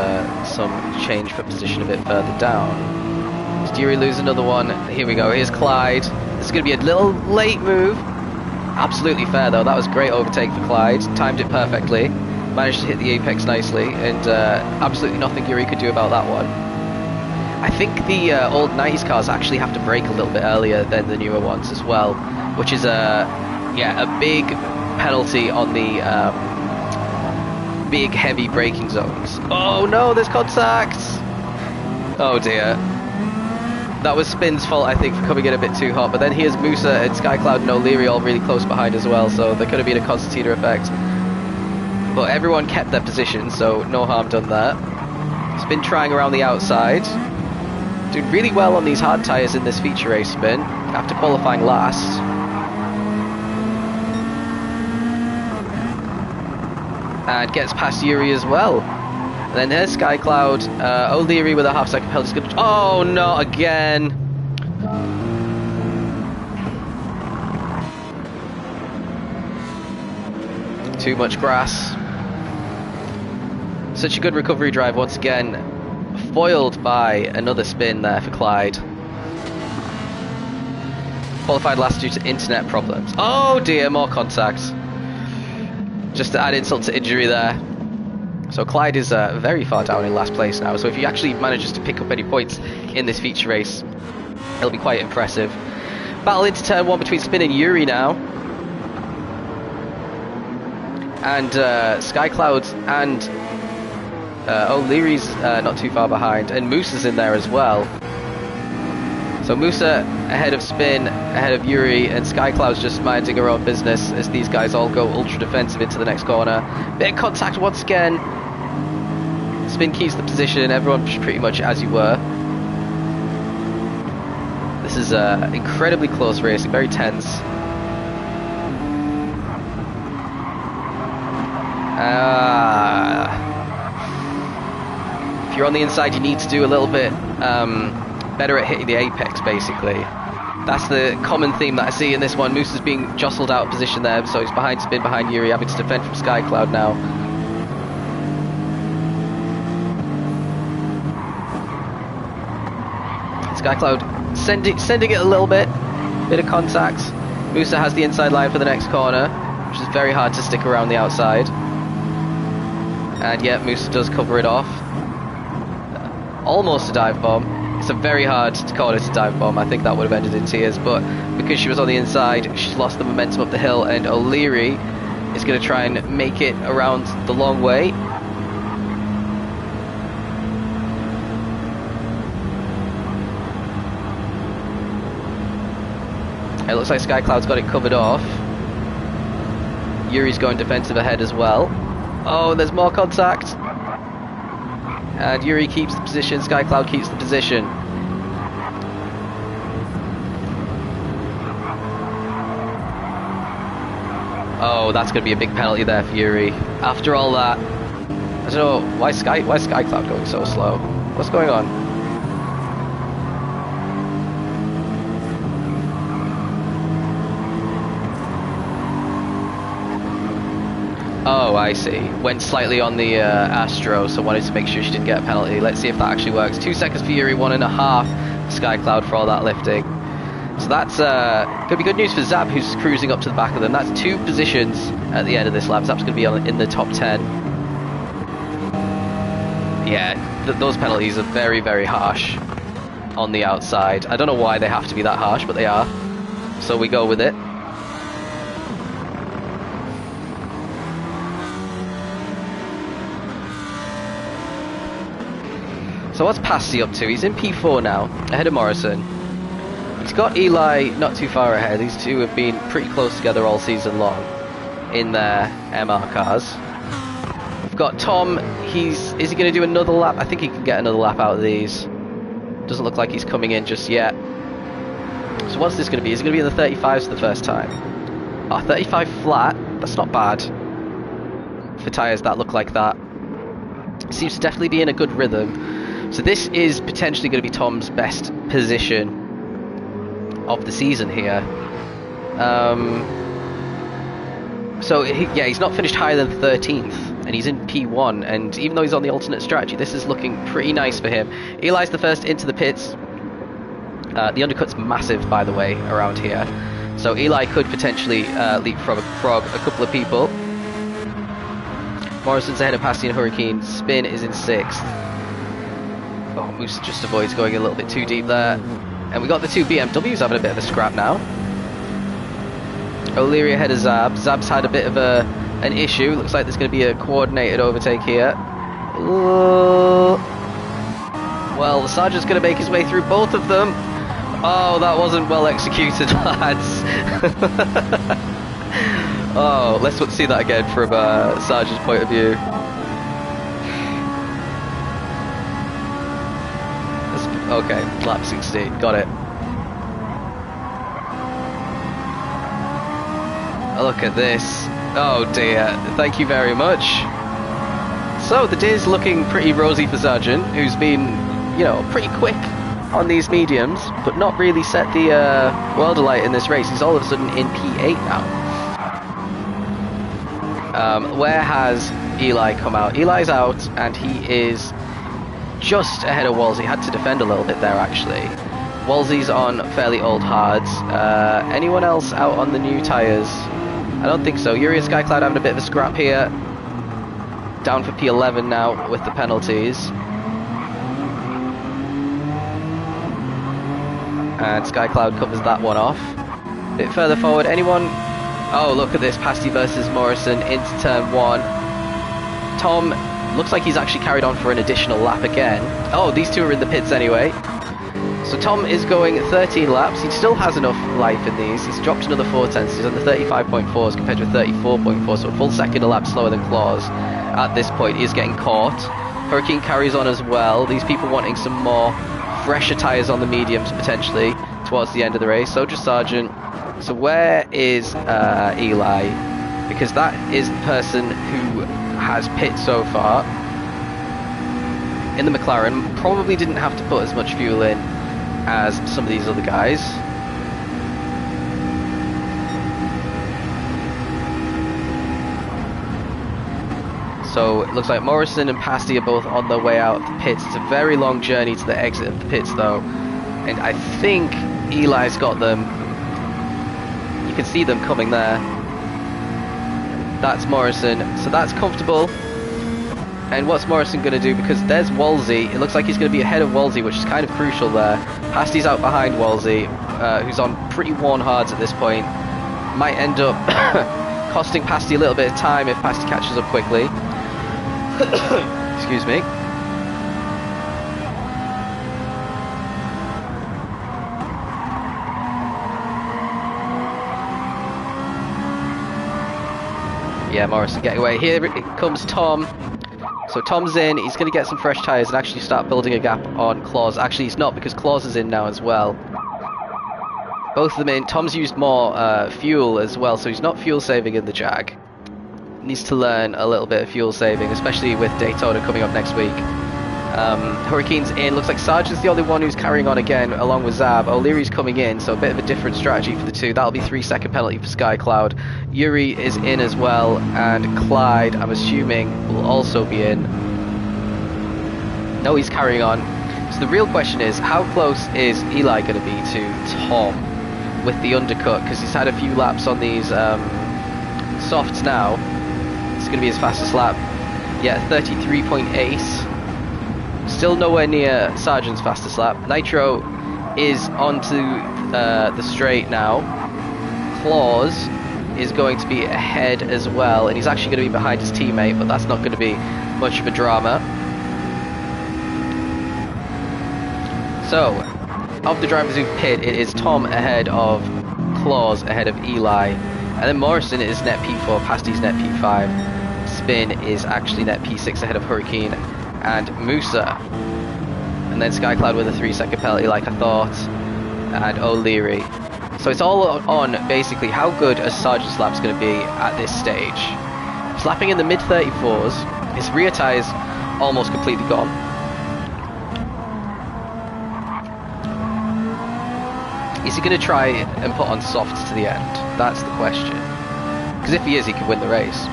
[SPEAKER 1] some change for position a bit further down. Did Yuri lose another one? Here we go, here's Clyde. This is going to be a little late move. Absolutely fair though, that was a great overtake for Clyde. Timed it perfectly. Managed to hit the apex nicely, and absolutely nothing Yuri could do about that one. I think the old 90s cars actually have to brake a little bit earlier than the newer ones as well, which is a big penalty on the big heavy braking zones. Oh no, there's contact! Oh dear. That was Spin's fault, I think, for coming in a bit too hot, but then here's Musa and Skycloud and O'Leary all really close behind as well, so there could have been a concertina effect. But everyone kept their position, so no harm done there. Spin trying around the outside. Doing really well on these hard tyres in this feature race, Spin, after qualifying last. And gets past Yuri as well. And then there's Skycloud. O'Leary with a half-second penalty. Oh, not again. Too much grass. Such a good recovery drive once again. Foiled by another spin there for Clyde. Qualified last due to internet problems. Oh dear, more contact. Just to add insult to injury there. So Clyde is very far down in last place now. So if he actually manages to pick up any points in this feature race, it'll be quite impressive. Battle into turn 1 between Spin and Yuri now. And Skycloud and O'Leary's not too far behind, and Musa's in there as well. So Musa ahead of Spin, ahead of Yuri, and Skycloud's just minding her own business as these guys all go ultra defensive into the next corner. Bit of contact once again. Spin keeps the position, everyone's pretty much as you were. This is incredibly close racing, very tense. If you're on the inside, you need to do a little bit better at hitting the apex, basically. That's the common theme that I see in this one. Moose is being jostled out of position there, so he's behind Spin, behind Yuri, having to defend from Skycloud now. Skycloud sending it a little bit of contact. Musa has the inside line for the next corner, which is very hard to stick around the outside. And yet Musa does cover it off. Almost a dive bomb. It's a very hard corner to dive bomb. I think that would have ended in tears, but because she was on the inside, she's lost the momentum up the hill, and O'Leary is going to try and make it around the long way. It looks like Skycloud's got it covered off. Yuri's going defensive ahead as well. Oh, there's more contact. And Yuri keeps the position, Skycloud keeps the position. Oh, that's going to be a big penalty there for Yuri. After all that, I don't know, why is Skycloud going so slow? What's going on? Oh, I see. Went slightly on the Astro, so wanted to make sure she didn't get a penalty. Let's see if that actually works. 2 seconds for Yuri, 1.5 for Skycloud for all that lifting. So that's going to be good news for Zap, who's cruising up to the back of them. That's 2 positions at the end of this lap. Zap's going to be in the top 10. Yeah, those penalties are very, very harsh on the outside. I don't know why they have to be that harsh, but they are. So we go with it. So what's Passy up to? He's in P4 now, ahead of Morrison. He's got Eli not too far ahead. These two have been pretty close together all season long in their MR cars. We've got Tom. Is he going to do another lap? I think he can get another lap out of these. Doesn't look like he's coming in just yet. So what's this going to be? Is it going to be in the 35s for the first time? Oh, 35 flat. That's not bad for tyres that look like that. Seems to definitely be in a good rhythm. So this is potentially going to be Tom's best position of the season here. Yeah, he's not finished higher than 13th, and he's in P1, and even though he's on the alternate strategy, this is looking pretty nice for him. Eli's the first into the pits. The undercut's massive, by the way, around here. So Eli could potentially leapfrog a couple of people. Morrison's ahead of Pasty and Hurricane. Spin is in 6th. Oh, Moose just avoids going a little bit too deep there. And we got the two BMWs having a bit of a scrap now. O'Leary ahead of Zab. Zab's had a bit of an issue. Looks like there's going to be a coordinated overtake here. Well, the Sergeant's going to make his way through both of them. Oh, that wasn't well executed, lads. Oh, let's see that again from Sergeant's point of view. Okay, lap 16, got it. Look at this. Oh dear, thank you very much. So the day's looking pretty rosy for Sergeant, who's been, you know, pretty quick on these mediums, but not really set the world alight in this race. He's all of a sudden in P8 now. Where has Eli come out? Eli's out, and he is just ahead of Wolsey. Had to defend a little bit there, actually. Wolsey's on fairly old hards. Anyone else out on the new tyres? I don't think so. Yuri and Skycloud having a bit of a scrap here. Down for P11 now with the penalties. And Skycloud covers that one off. A bit further forward, anyone? Oh, look at this. Pasty versus Morrison into turn 1. Tom looks like he's actually carried on for an additional lap again. Oh, these two are in the pits anyway. So Tom is going 13 laps. He still has enough life in these. He's dropped another 4/10. He's on the 35.4s compared to 34.4, so a full second a lap slower than Claus. At this point, he is getting caught. Hurricane carries on as well. These people wanting some more fresher tyres on the mediums potentially towards the end of the race. So just Sergeant. So where is Eli? Because that is the person who has pit so far in the McLaren. Probably didn't have to put as much fuel in as some of these other guys. So it looks like Morrison and Pasty are both on their way out of the pits. It's a very long journey to the exit of the pits though, and I think Eli's got them. You can see them coming there. That's Morrison, so that's comfortable. And what's Morrison going to do? Because there's Wolsey. It looks like he's going to be ahead of Wolsey, which is kind of crucial there. Pasty's out behind Wolsey, who's on pretty worn hards at this point. Might end up costing Pasty a little bit of time if Pasty catches up quickly. Excuse me. Yeah, Morrison getting away. Here it comes Tom. So Tom's in, he's going to get some fresh tyres and actually start building a gap on Claus. Actually, he's not, because Claus is in now as well. Both of them in. Tom's used more fuel as well, so he's not fuel saving in the Jag. Needs to learn a little bit of fuel saving, especially with Daytona coming up next week. Hurricane's in. Looks like Sargent's the only one who's carrying on again, along with Zab. O'Leary's coming in, so a bit of a different strategy for the two. That'll be 3-second penalty for Skycloud. Yuri is in as well, and Clyde, I'm assuming, will also be in. No, he's carrying on. So the real question is, how close is Eli going to be to Tom with the undercut? Because he's had a few laps on these softs now. It's going to be his fastest lap. Yeah, 33.8. Still nowhere near Sargent's fastest lap. Nitro is onto the straight now. Claus is going to be ahead as well, and he's actually going to be behind his teammate, but that's not going to be much of a drama. So, of the drivers who've pit, it is Tom ahead of Claus, ahead of Eli, and then Morrison is net P4, Pasty's net P5. Spin is actually net P6 ahead of Hurricane and Musa, and then Skycloud with a 3-second penalty like I thought, and O'Leary. So it's all on basically how good a Sargent's lap's going to be at this stage. He's lapping in the mid 34s, his rear tyres almost completely gone. Is he going to try and put on softs to the end? That's the question. Because if he is, he could win the race.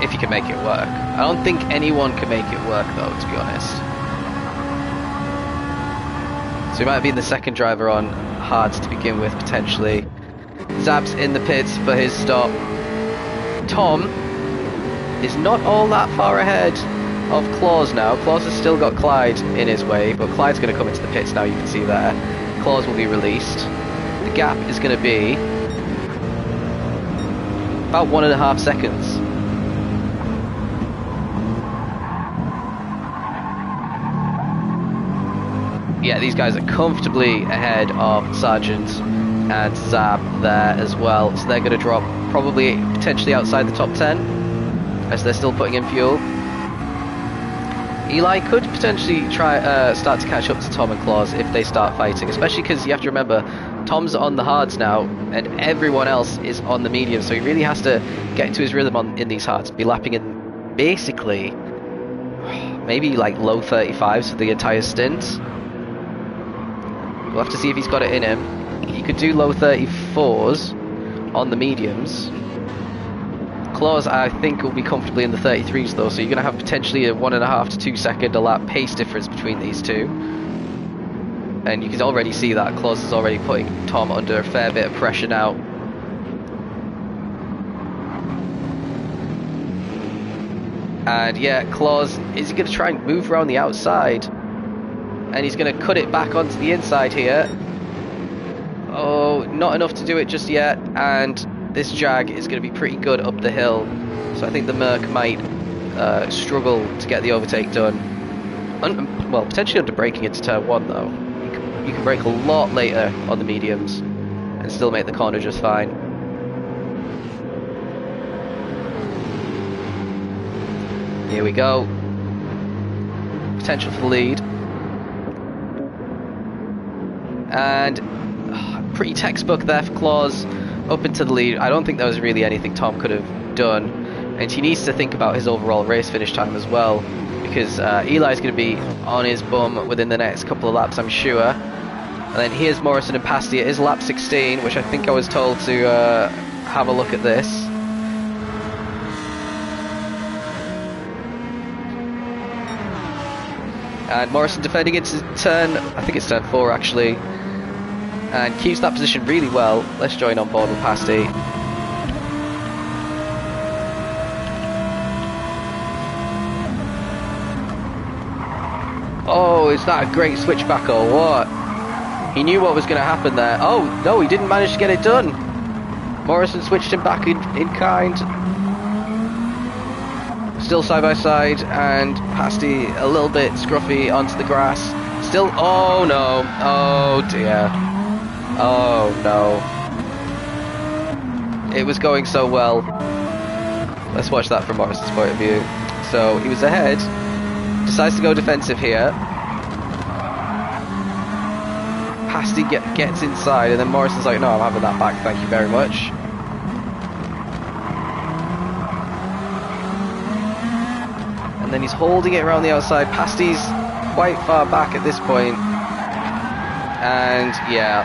[SPEAKER 1] If he can make it work. I don't think anyone can make it work though, to be honest. So he might be the second driver on hards to begin with, potentially. Zab's in the pits for his stop. Tom is not all that far ahead of Claus now. Claus has still got Clyde in his way, but Clyde's going to come into the pits now, you can see there. Claus will be released. The gap is going to be about 1.5 seconds. Yeah, these guys are comfortably ahead of Sargent and Zab there as well. So they're going to drop probably potentially outside the top 10 as they're still putting in fuel. Eli could potentially try start to catch up to Tom and Claus if they start fighting, especially because you have to remember Tom's on the hards now and everyone else is on the medium, so he really has to get into his rhythm in these hards, be lapping in basically maybe like low 35s for the entire stint. We'll have to see if he's got it in him. He could do low 34s on the mediums. Claus, I think, will be comfortably in the 33s though, so you're going to have potentially a 1.5 to 2 second a lap pace difference between these two. And you can already see that Claus is already putting Tom under a fair bit of pressure now. And yeah, Claus is going to try and move around the outside. And he's going to cut it back onto the inside here. Oh, not enough to do it just yet. And this Jag is going to be pretty good up the hill. So I think the Merc might struggle to get the overtake done. Well, potentially under braking into turn 1 though. You can brake a lot later on the mediums and still make the corner just fine. Here we go. Potential for the lead. And pretty textbook there for Claus, up into the lead. I don't think there was really anything Tom could have done, and he needs to think about his overall race finish time as well, because Eli's going to be on his bum within the next couple of laps, I'm sure. And then here's Morrison and Pasty. It is lap 16, which I think I was told to have a look at this. And Morrison defending into turn, I think it's turn 4 actually, and keeps that position really well. Let's join on board with Pasty. Oh, is that a great switchback or what? He knew what was going to happen there. Oh, no, he didn't manage to get it done. Morrison switched him back in kind. Still side by side, and Pasty a little bit scruffy onto the grass. Still, oh no, oh dear. Oh no. It was going so well. Let's watch that from Morrison's point of view. So he was ahead, decides to go defensive here. Pasty gets inside, and then Morrison's like, no, I'm having that back, thank you very much. And then he's holding it around the outside. Pasty's quite far back at this point. And yeah,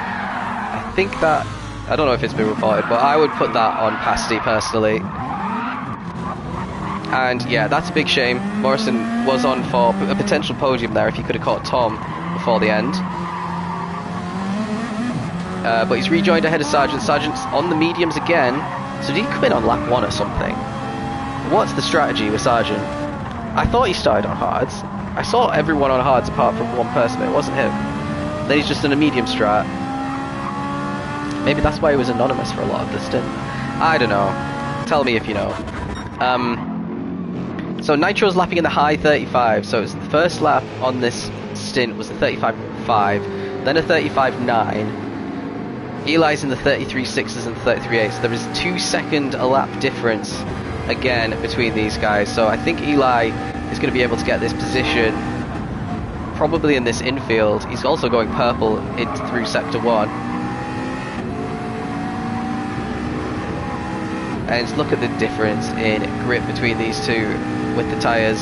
[SPEAKER 1] I think that, I don't know if it's been reported, but I would put that on Pasty personally. And yeah, that's a big shame. Morrison was on for a potential podium there if he could have caught Tom before the end. But he's rejoined ahead of Sargent. Sargent's on the mediums again. So did he come in on lap 1 or something? What's the strategy with Sargent? I thought he started on hards. I saw everyone on hards apart from one person, but it wasn't him. Then he's just in a medium strat. Maybe that's why he was anonymous for a lot of this stint. I don't know. Tell me if you know. So Nitro's lapping in the high 35, so it's the first lap on this stint was a 35.5, then a 35.9. Eli's in the 33.6s and 33.8s. So there is 2 second a lap difference again between these guys. So I think Eli is going to be able to get this position probably in this infield. He's also going purple through sector 1. And look at the difference in grip between these two with the tyres.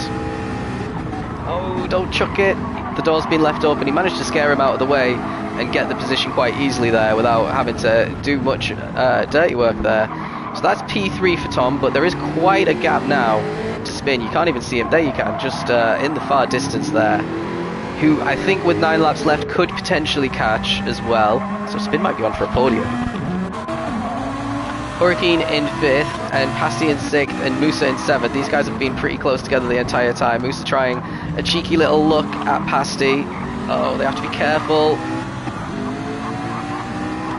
[SPEAKER 1] Oh, don't chuck it. The door's been left open. He managed to scare him out of the way and get the position quite easily there without having to do much dirty work there. So that's P3 for Tom, but there is quite a gap now to Spin. You can't even see him. There you can, just in the far distance there. Who I think with 9 laps left could potentially catch as well. So Spin might be on for a podium. Hurricane in 5th and Pasti in 6th and Musa in 7th. These guys have been pretty close together the entire time. Musa trying a cheeky little look at Pasti. Oh, they have to be careful.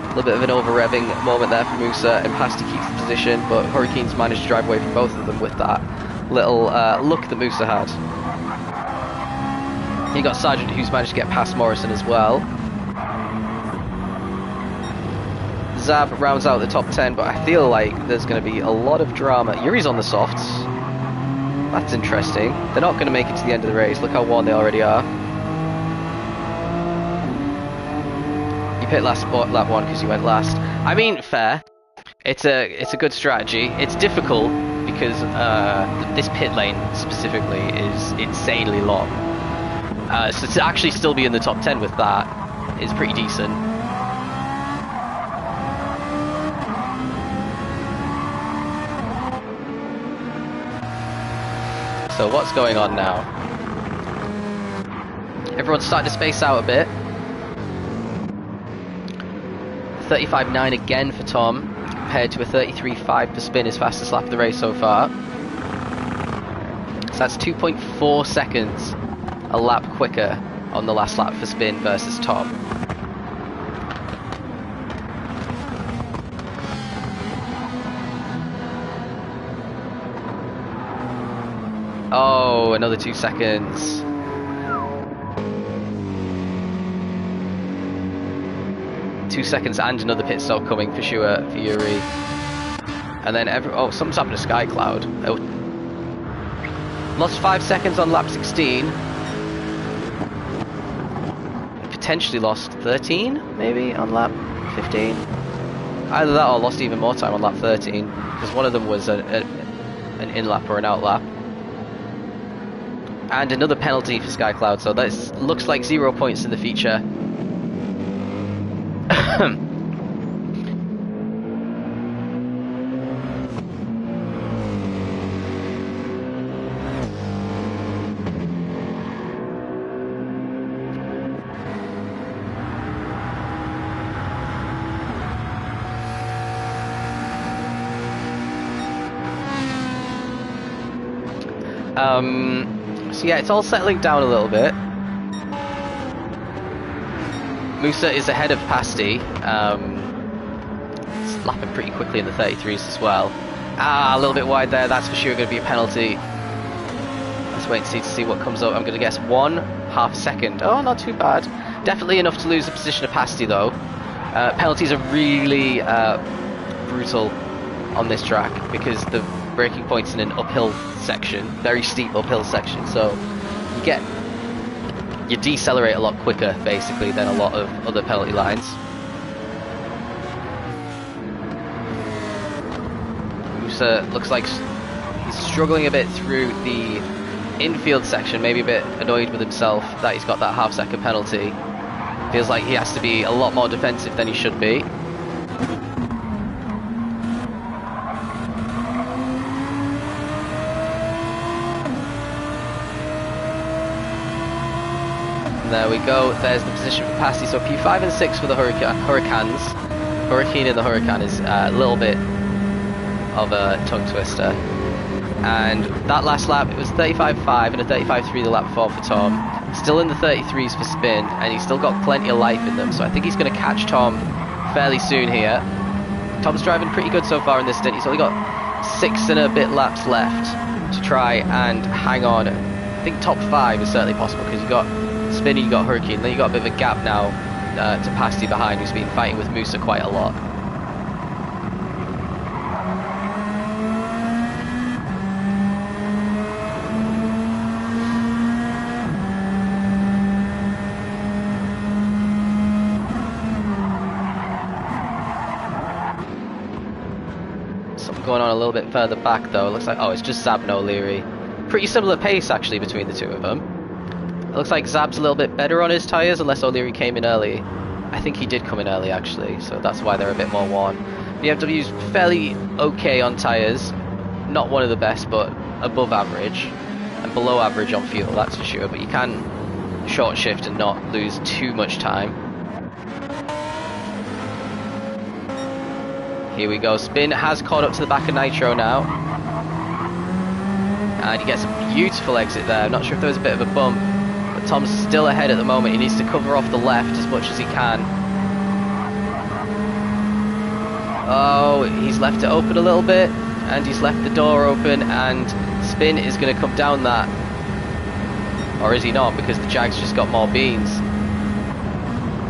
[SPEAKER 1] A little bit of an over-revving moment there for Musa, and Pasti keeps the position, but Hurricane's managed to drive away from both of them with that little look that Musa had. You got Sargent, who's managed to get past Morrison as well. Zab rounds out the top 10, but I feel like there's going to be a lot of drama. Yuri's on the softs. That's interesting. They're not going to make it to the end of the race. Look how worn they already are. You picked last lap 1 because you went last. I mean, fair. It's a good strategy. It's difficult because this pit lane specifically is insanely long. So to actually still be in the top 10 with that is pretty decent. So what's going on now? Everyone's starting to space out a bit. 35.9 again for Tom, compared to a 33.5 for Spin, his fastest lap of the race so far. So that's 2.4 seconds a lap quicker on the last lap for Spin versus Tom. Oh, another 2 seconds. Seconds and another pit stop coming for sure for Yuri. And then something's happened to Sky Cloud. Oh. Lost 5 seconds on lap 16. Potentially lost 13 maybe on lap 15. Either that or lost even more time on lap 13, because one of them was an in lap or an out lap. And another penalty for Sky Cloud, so that looks like 0 points in the feature. So yeah, it's all settling down a little bit. Musa is ahead of Pasti. It's lapping pretty quickly in the 33s as well. A little bit wide there. That's for sure going to be a penalty. Let's wait and see what comes up. I'm going to guess 1/2 second. Oh, not too bad. Definitely enough to lose the position of Pasti though. Penalties are really brutal on this track because the braking point's in an uphill section, very steep uphill section. So you decelerate a lot quicker basically than a lot of other penalty lines. Musa looks like he's struggling a bit through the infield section, maybe a bit annoyed with himself that he's got that half-second penalty. Feels like he has to be a lot more defensive than he should be. There we go, there's the position for Pasti. So P5 and 6 for the Hurricanes. Hurricane in the Huracan is a little bit of a tongue twister. And that last lap, it was 35.5 and a 35.3 the lap before for Tom. Still in the 33s for Spin, and he's still got plenty of life in them. So I think he's going to catch Tom fairly soon here. Tom's driving pretty good so far in this stint. He's only got 6 and a bit laps left to try and hang on. I think top 5 is certainly possible because you've got Spin, you got Hurricane, then you got a bit of a gap now to Pasti behind, who's been fighting with Musa quite a lot. Some going on a little bit further back though. It looks like, oh, it's just Zab and O'Leary. Pretty similar pace actually between the two of them. It looks like Zab's a little bit better on his tyres, unless O'Leary came in early. I think he did come in early actually, so that's why they're a bit more worn. BMW's fairly okay on tyres. Not one of the best, but above average. And below average on fuel, that's for sure. But you can short shift and not lose too much time. Here we go. Spin has caught up to the back of Nitro now. And he gets a beautiful exit there. I'm not sure if there was a bit of a bump. But Tom's still ahead at the moment. He needs to cover off the left as much as he can. Oh, he's left it open a little bit. And he's left the door open. And Spin is going to come down that. Or is he not? Because the Jag's just got more beans.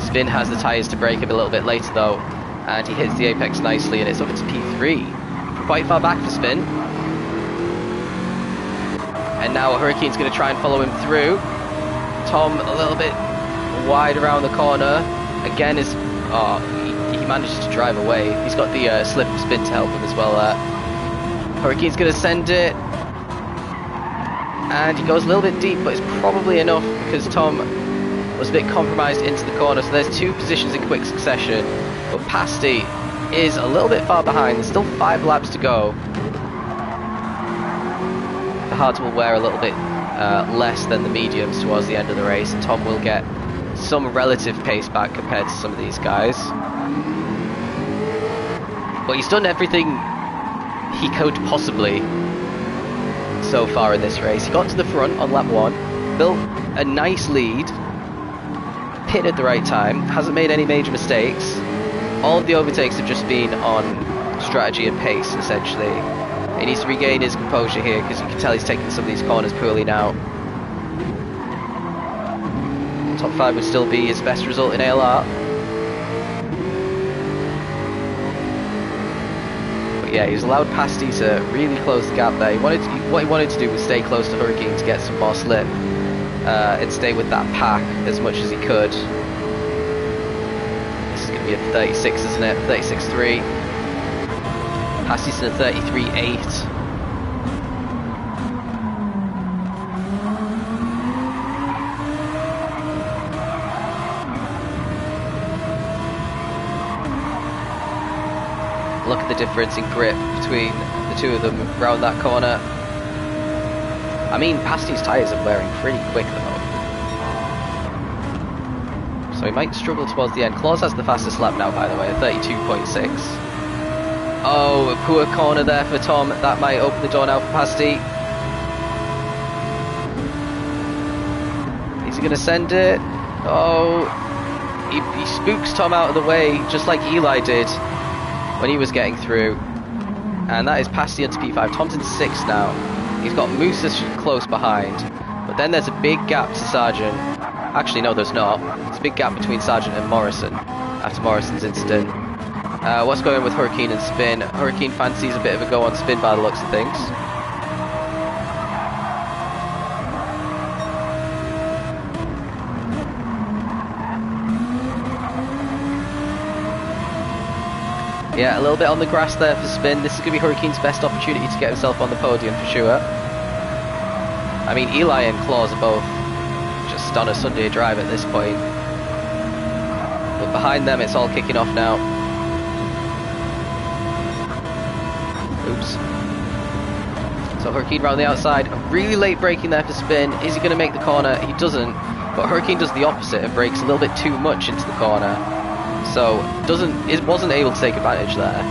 [SPEAKER 1] Spin has the tyres to brake him a little bit later though. And he hits the apex nicely, and it's up to P3. Quite far back for Spin. And now Hurricane's going to try and follow him through. Tom a little bit wide around the corner. Again, is he manages to drive away. He's got the slip of Spin to help him as well there. Hurricane's going to send it. And he goes a little bit deep, but it's probably enough because Tom was a bit compromised into the corner. So there's two positions in quick succession. But Pasty is a little bit far behind. There's still 5 laps to go. The hards will wear a little bit less than the mediums towards the end of the race, and Tom will get some relative pace back compared to some of these guys. But he's done everything he could possibly so far in this race. He got to the front on lap 1, built a nice lead, pitted at the right time, hasn't made any major mistakes. All of the overtakes have just been on strategy and pace, essentially. He needs to regain his composure here, because you can tell he's taking some of these corners poorly now. Top 5 would still be his best result in ALR. But yeah, he's allowed Pasty to really close the gap there. What he wanted to do was stay close to Hurricane to get some more slip, and stay with that pack as much as he could. This is going to be a 36, isn't it? 36.3. Pasty's in a 33.8. Look at the difference in grip between the two of them round that corner. I mean, Pasty's tyres are wearing pretty quick though. So he might struggle towards the end. Claus has the fastest lap now, by the way, at 32.6. Oh, a poor corner there for Tom. That might open the door now for Pasty. Is he going to send it? Oh, he spooks Tom out of the way, just like Eli did when he was getting through. And that is Pasty into P5. Tom's in 6th now. He's got Musa close behind. But then there's a big gap to Sargent. Actually, no, there's not. There's a big gap between Sargent and Morrison after Morrison's incident. What's going on with Hurricane and Spin? Hurricane fancies a bit of a go on Spin by the looks of things. Yeah, a little bit on the grass there for Spin. This is going to be Hurricane's best opportunity to get himself on the podium for sure. I mean, Eli and Claus are both just on a Sunday drive at this point. But behind them, it's all kicking off now. Oops. So Hurricane round the outside. Really late braking there for Spin. Is he going to make the corner? He doesn't. But Hurricane does the opposite and brakes a little bit too much into the corner. So wasn't able to take advantage there.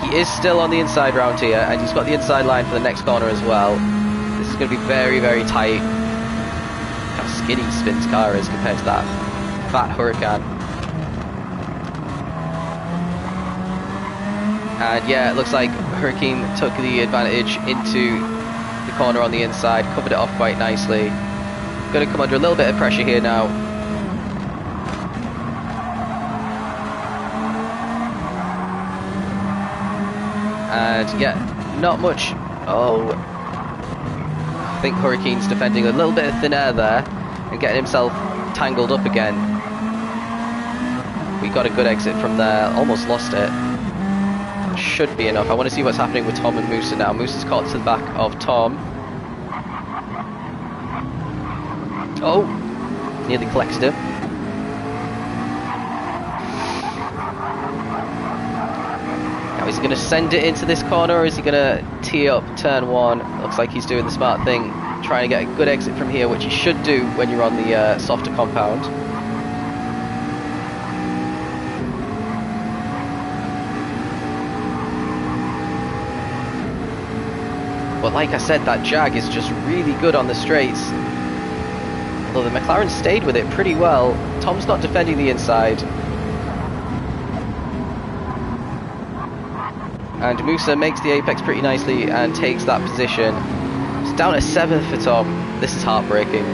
[SPEAKER 1] He is still on the inside round here, and he's got the inside line for the next corner as well. This is going to be very, very tight. How skinny Spin's car is compared to that fat Hurricane. And yeah, it looks like Hurricane took the advantage into the corner on the inside, covered it off quite nicely. Going to come under a little bit of pressure here now. And yeah, not much. Oh, I think Hurricane's defending a little bit of thin air there and getting himself tangled up again. We got a good exit from there, almost lost it. should be enough. I want to see what's happening with Tom and Musa now. Musa's caught to the back of Tom. Oh, nearly collected him. Now is he going to send it into this corner, or is he going to tee up turn one? Looks like he's doing the smart thing, trying to get a good exit from here, which you should do when you're on the softer compound. But like I said, that Jag is just really good on the straights. Although the McLaren stayed with it pretty well. Tom's not defending the inside. And Musa makes the apex pretty nicely and takes that position. It's down at 7th for Tom. This is heartbreaking.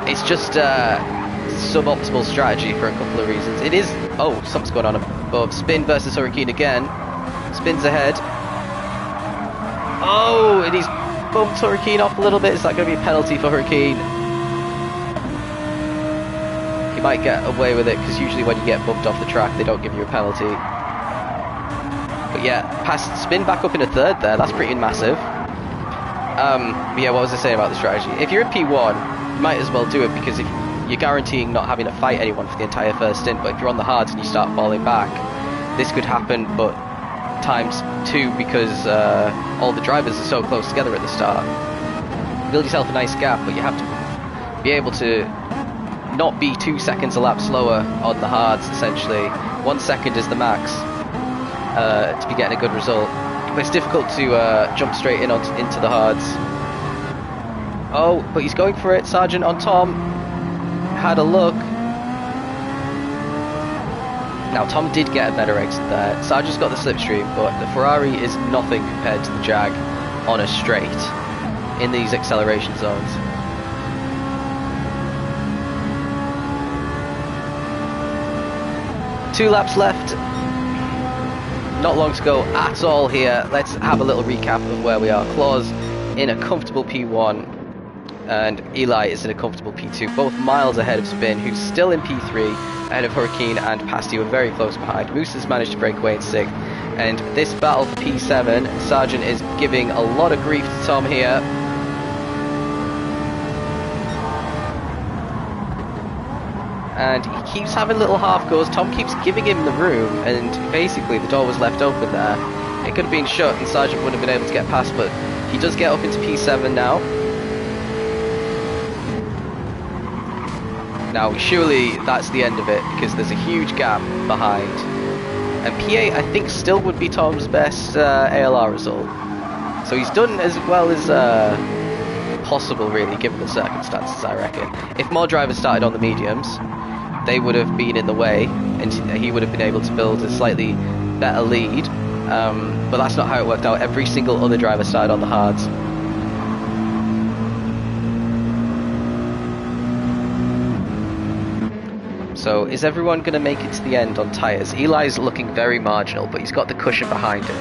[SPEAKER 1] It's just suboptimal strategy for a couple of reasons. It is... Oh, something's going on above. Spin versus Hurricane again. Spins ahead. Oh, and he's bumped Hurricane off a little bit. Is that going to be a penalty for Hurricane? He might get away with it, because usually when you get bumped off the track, they don't give you a penalty. But yeah, spin back up in a third there. That's pretty massive. Yeah, what was I saying about the strategy? If you're in P1, you might as well do it, because if you're guaranteeing not having to fight anyone for the entire first stint. But if you're on the hards and you start falling back, this could happen, but times 2, because all the drivers are so close together at the start. Build yourself a nice gap, but you have to be able to not be 2 seconds a lap slower on the hards, essentially. 1 second is the max to be getting a good result. But it's difficult to jump straight in into the hards. Oh, but he's going for it. Sargent on Tom. Had a look. Now, Tom did get a better exit there. Sargent's got the slipstream, but the Ferrari is nothing compared to the Jag on a straight in these acceleration zones. Two laps left. Not long to go at all here. Let's have a little recap of where we are. Claus in a comfortable P1, and Eli is in a comfortable P2, both miles ahead of Spin, who's still in P3, ahead of Hurricane and Pasty, who are very close behind. Moose has managed to break away in 6th, and this battle for P7, Sargent is giving a lot of grief to Tom here. And he keeps having little half goes. Tom keeps giving him the room, and basically the door was left open there. It could have been shut and Sargent wouldn't have been able to get past, but he does get up into P7 now. Now, surely that's the end of it, because there's a huge gap behind. And P8, I think, still would be Tom's best ALR result. So he's done as well as possible, really, given the circumstances, I reckon. If more drivers started on the mediums, they would have been in the way, and he would have been able to build a slightly better lead. But that's not how it worked out. Every single other driver started on the hards. So is everyone going to make it to the end on tyres? Eli's looking very marginal, but he's got the cushion behind him.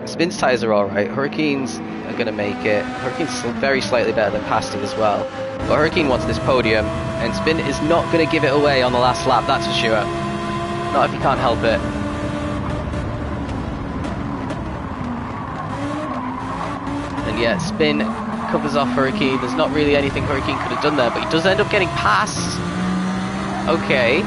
[SPEAKER 1] Spin's tyres are alright. Hurricanes are going to make it. Hurricane's very slightly better than Pasty as well. But Hurricane wants this podium, and Spin is not going to give it away on the last lap, that's for sure. Not if he can't help it. And yeah, Spin covers off Hurricane. There's not really anything Hurricane could have done there, but he does end up getting past. Okay.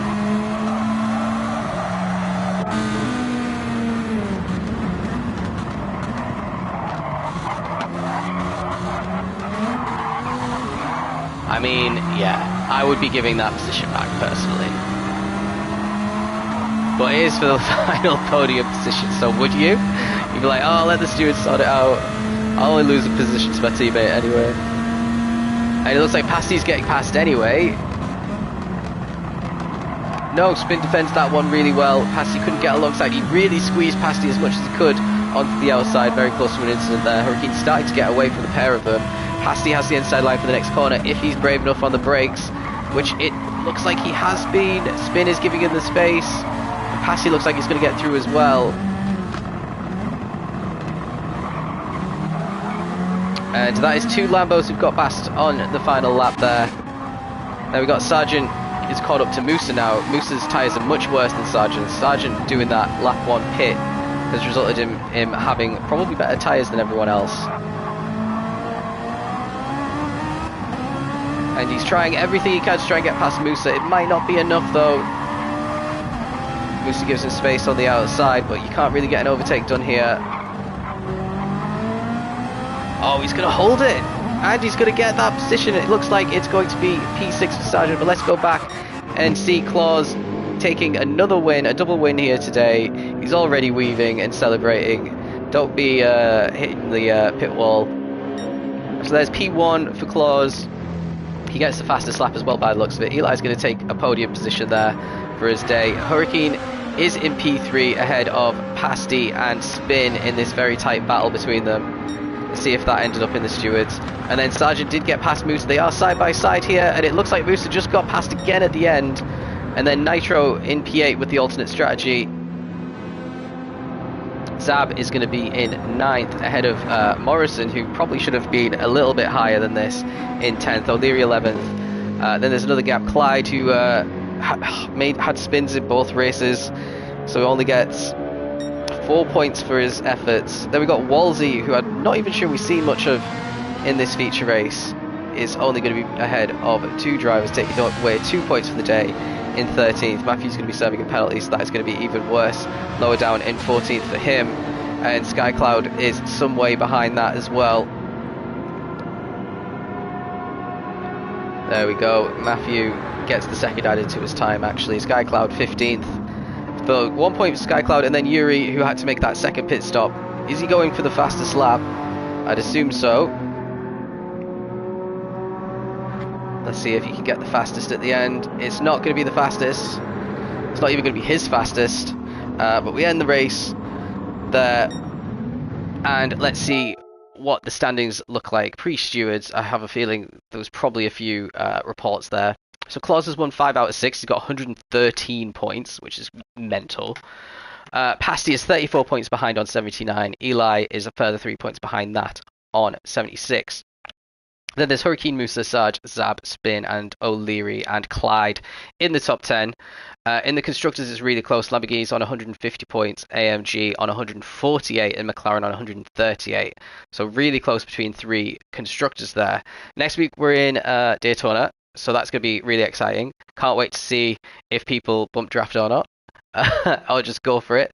[SPEAKER 1] I mean, yeah, I would be giving that position back personally. But it is for the final podium position, so would you? You'd be like, oh, let the stewards sort it out. I'll only lose a position to my teammate anyway. And it looks like Pasty's getting past anyway. No, Spin defends that one really well. Pasty couldn't get alongside. He really squeezed Pasty as much as he could onto the outside. Very close to an incident there. Hurricane starting to get away from the pair of them. Pasty has the inside line for the next corner if he's brave enough on the brakes, which it looks like he has been. Spin is giving him the space. And Pasty looks like he's going to get through as well. And that is 2 Lambos who've got past on the final lap there. Then we got Sargent is caught up to Musa now. Musa's tyres are much worse than Sargent. Sargent doing that lap 1 pit has resulted in him having probably better tyres than everyone else. And he's trying everything he can to try and get past Musa. It might not be enough though. Musa gives him space on the outside, but you can't really get an overtake done here. Oh, he's going to hold it. And he's going to get that position. It looks like it's going to be P6 for Sargent, but let's go back and see Claus taking another win, a double win here today. He's already weaving and celebrating. Don't be hitting the pit wall. So there's P1 for Claus. He gets the fastest lap as well by the looks of it. Eli's going to take a podium position there for his day. Hurricane is in P3 ahead of Pasty and Spin in this very tight battle between them. Let's see if that ended up in the stewards. And then Sargent did get past Musa. They are side by side here, and it looks like Musa just got past again at the end. And then Nitro in P8 with the alternate strategy. Zab is going to be in 9th ahead of Morrison, who probably should have been a little bit higher than this in 10th. O'Leary 11th. Then there's another gap, Clyde, who had spins in both races, so he only gets 4 points for his efforts. Then we got Wolsey, who I'm not even sure we've seen much of in this feature race, is only going to be ahead of 2 drivers, taking away 2 points for the day in 13th. Matthew's going to be serving a penalty, so that is going to be even worse. Lower down in 14th for him, and Skycloud is some way behind that as well. There we go. Matthew gets the second added to his time actually. Skycloud 15th. But 1 point for Skycloud, and then Yuri, who had to make that second pit stop. Is he going for the fastest lap? I'd assume so. Let's see if he can get the fastest at the end. It's not going to be the fastest. It's not even going to be his fastest. But we end the race there. And let's see what the standings look like pre-stewards. I have a feeling there was probably a few reports there. So Claus has won 5 out of 6. He's got 113 points, which is mental. Pasty is 34 points behind on 79. Eli is a further 3 points behind that on 76. Then there's Hurricane, Musa, Sarge, Zab, Spin, and O'Leary and Clyde in the top 10. In the constructors, it's really close. Lamborghini's on 150 points, AMG on 148, and McLaren on 138. So really close between 3 constructors there. Next week, we're in Daytona, so that's going to be really exciting. Can't wait to see if people bump draft or not. I'll just go for it.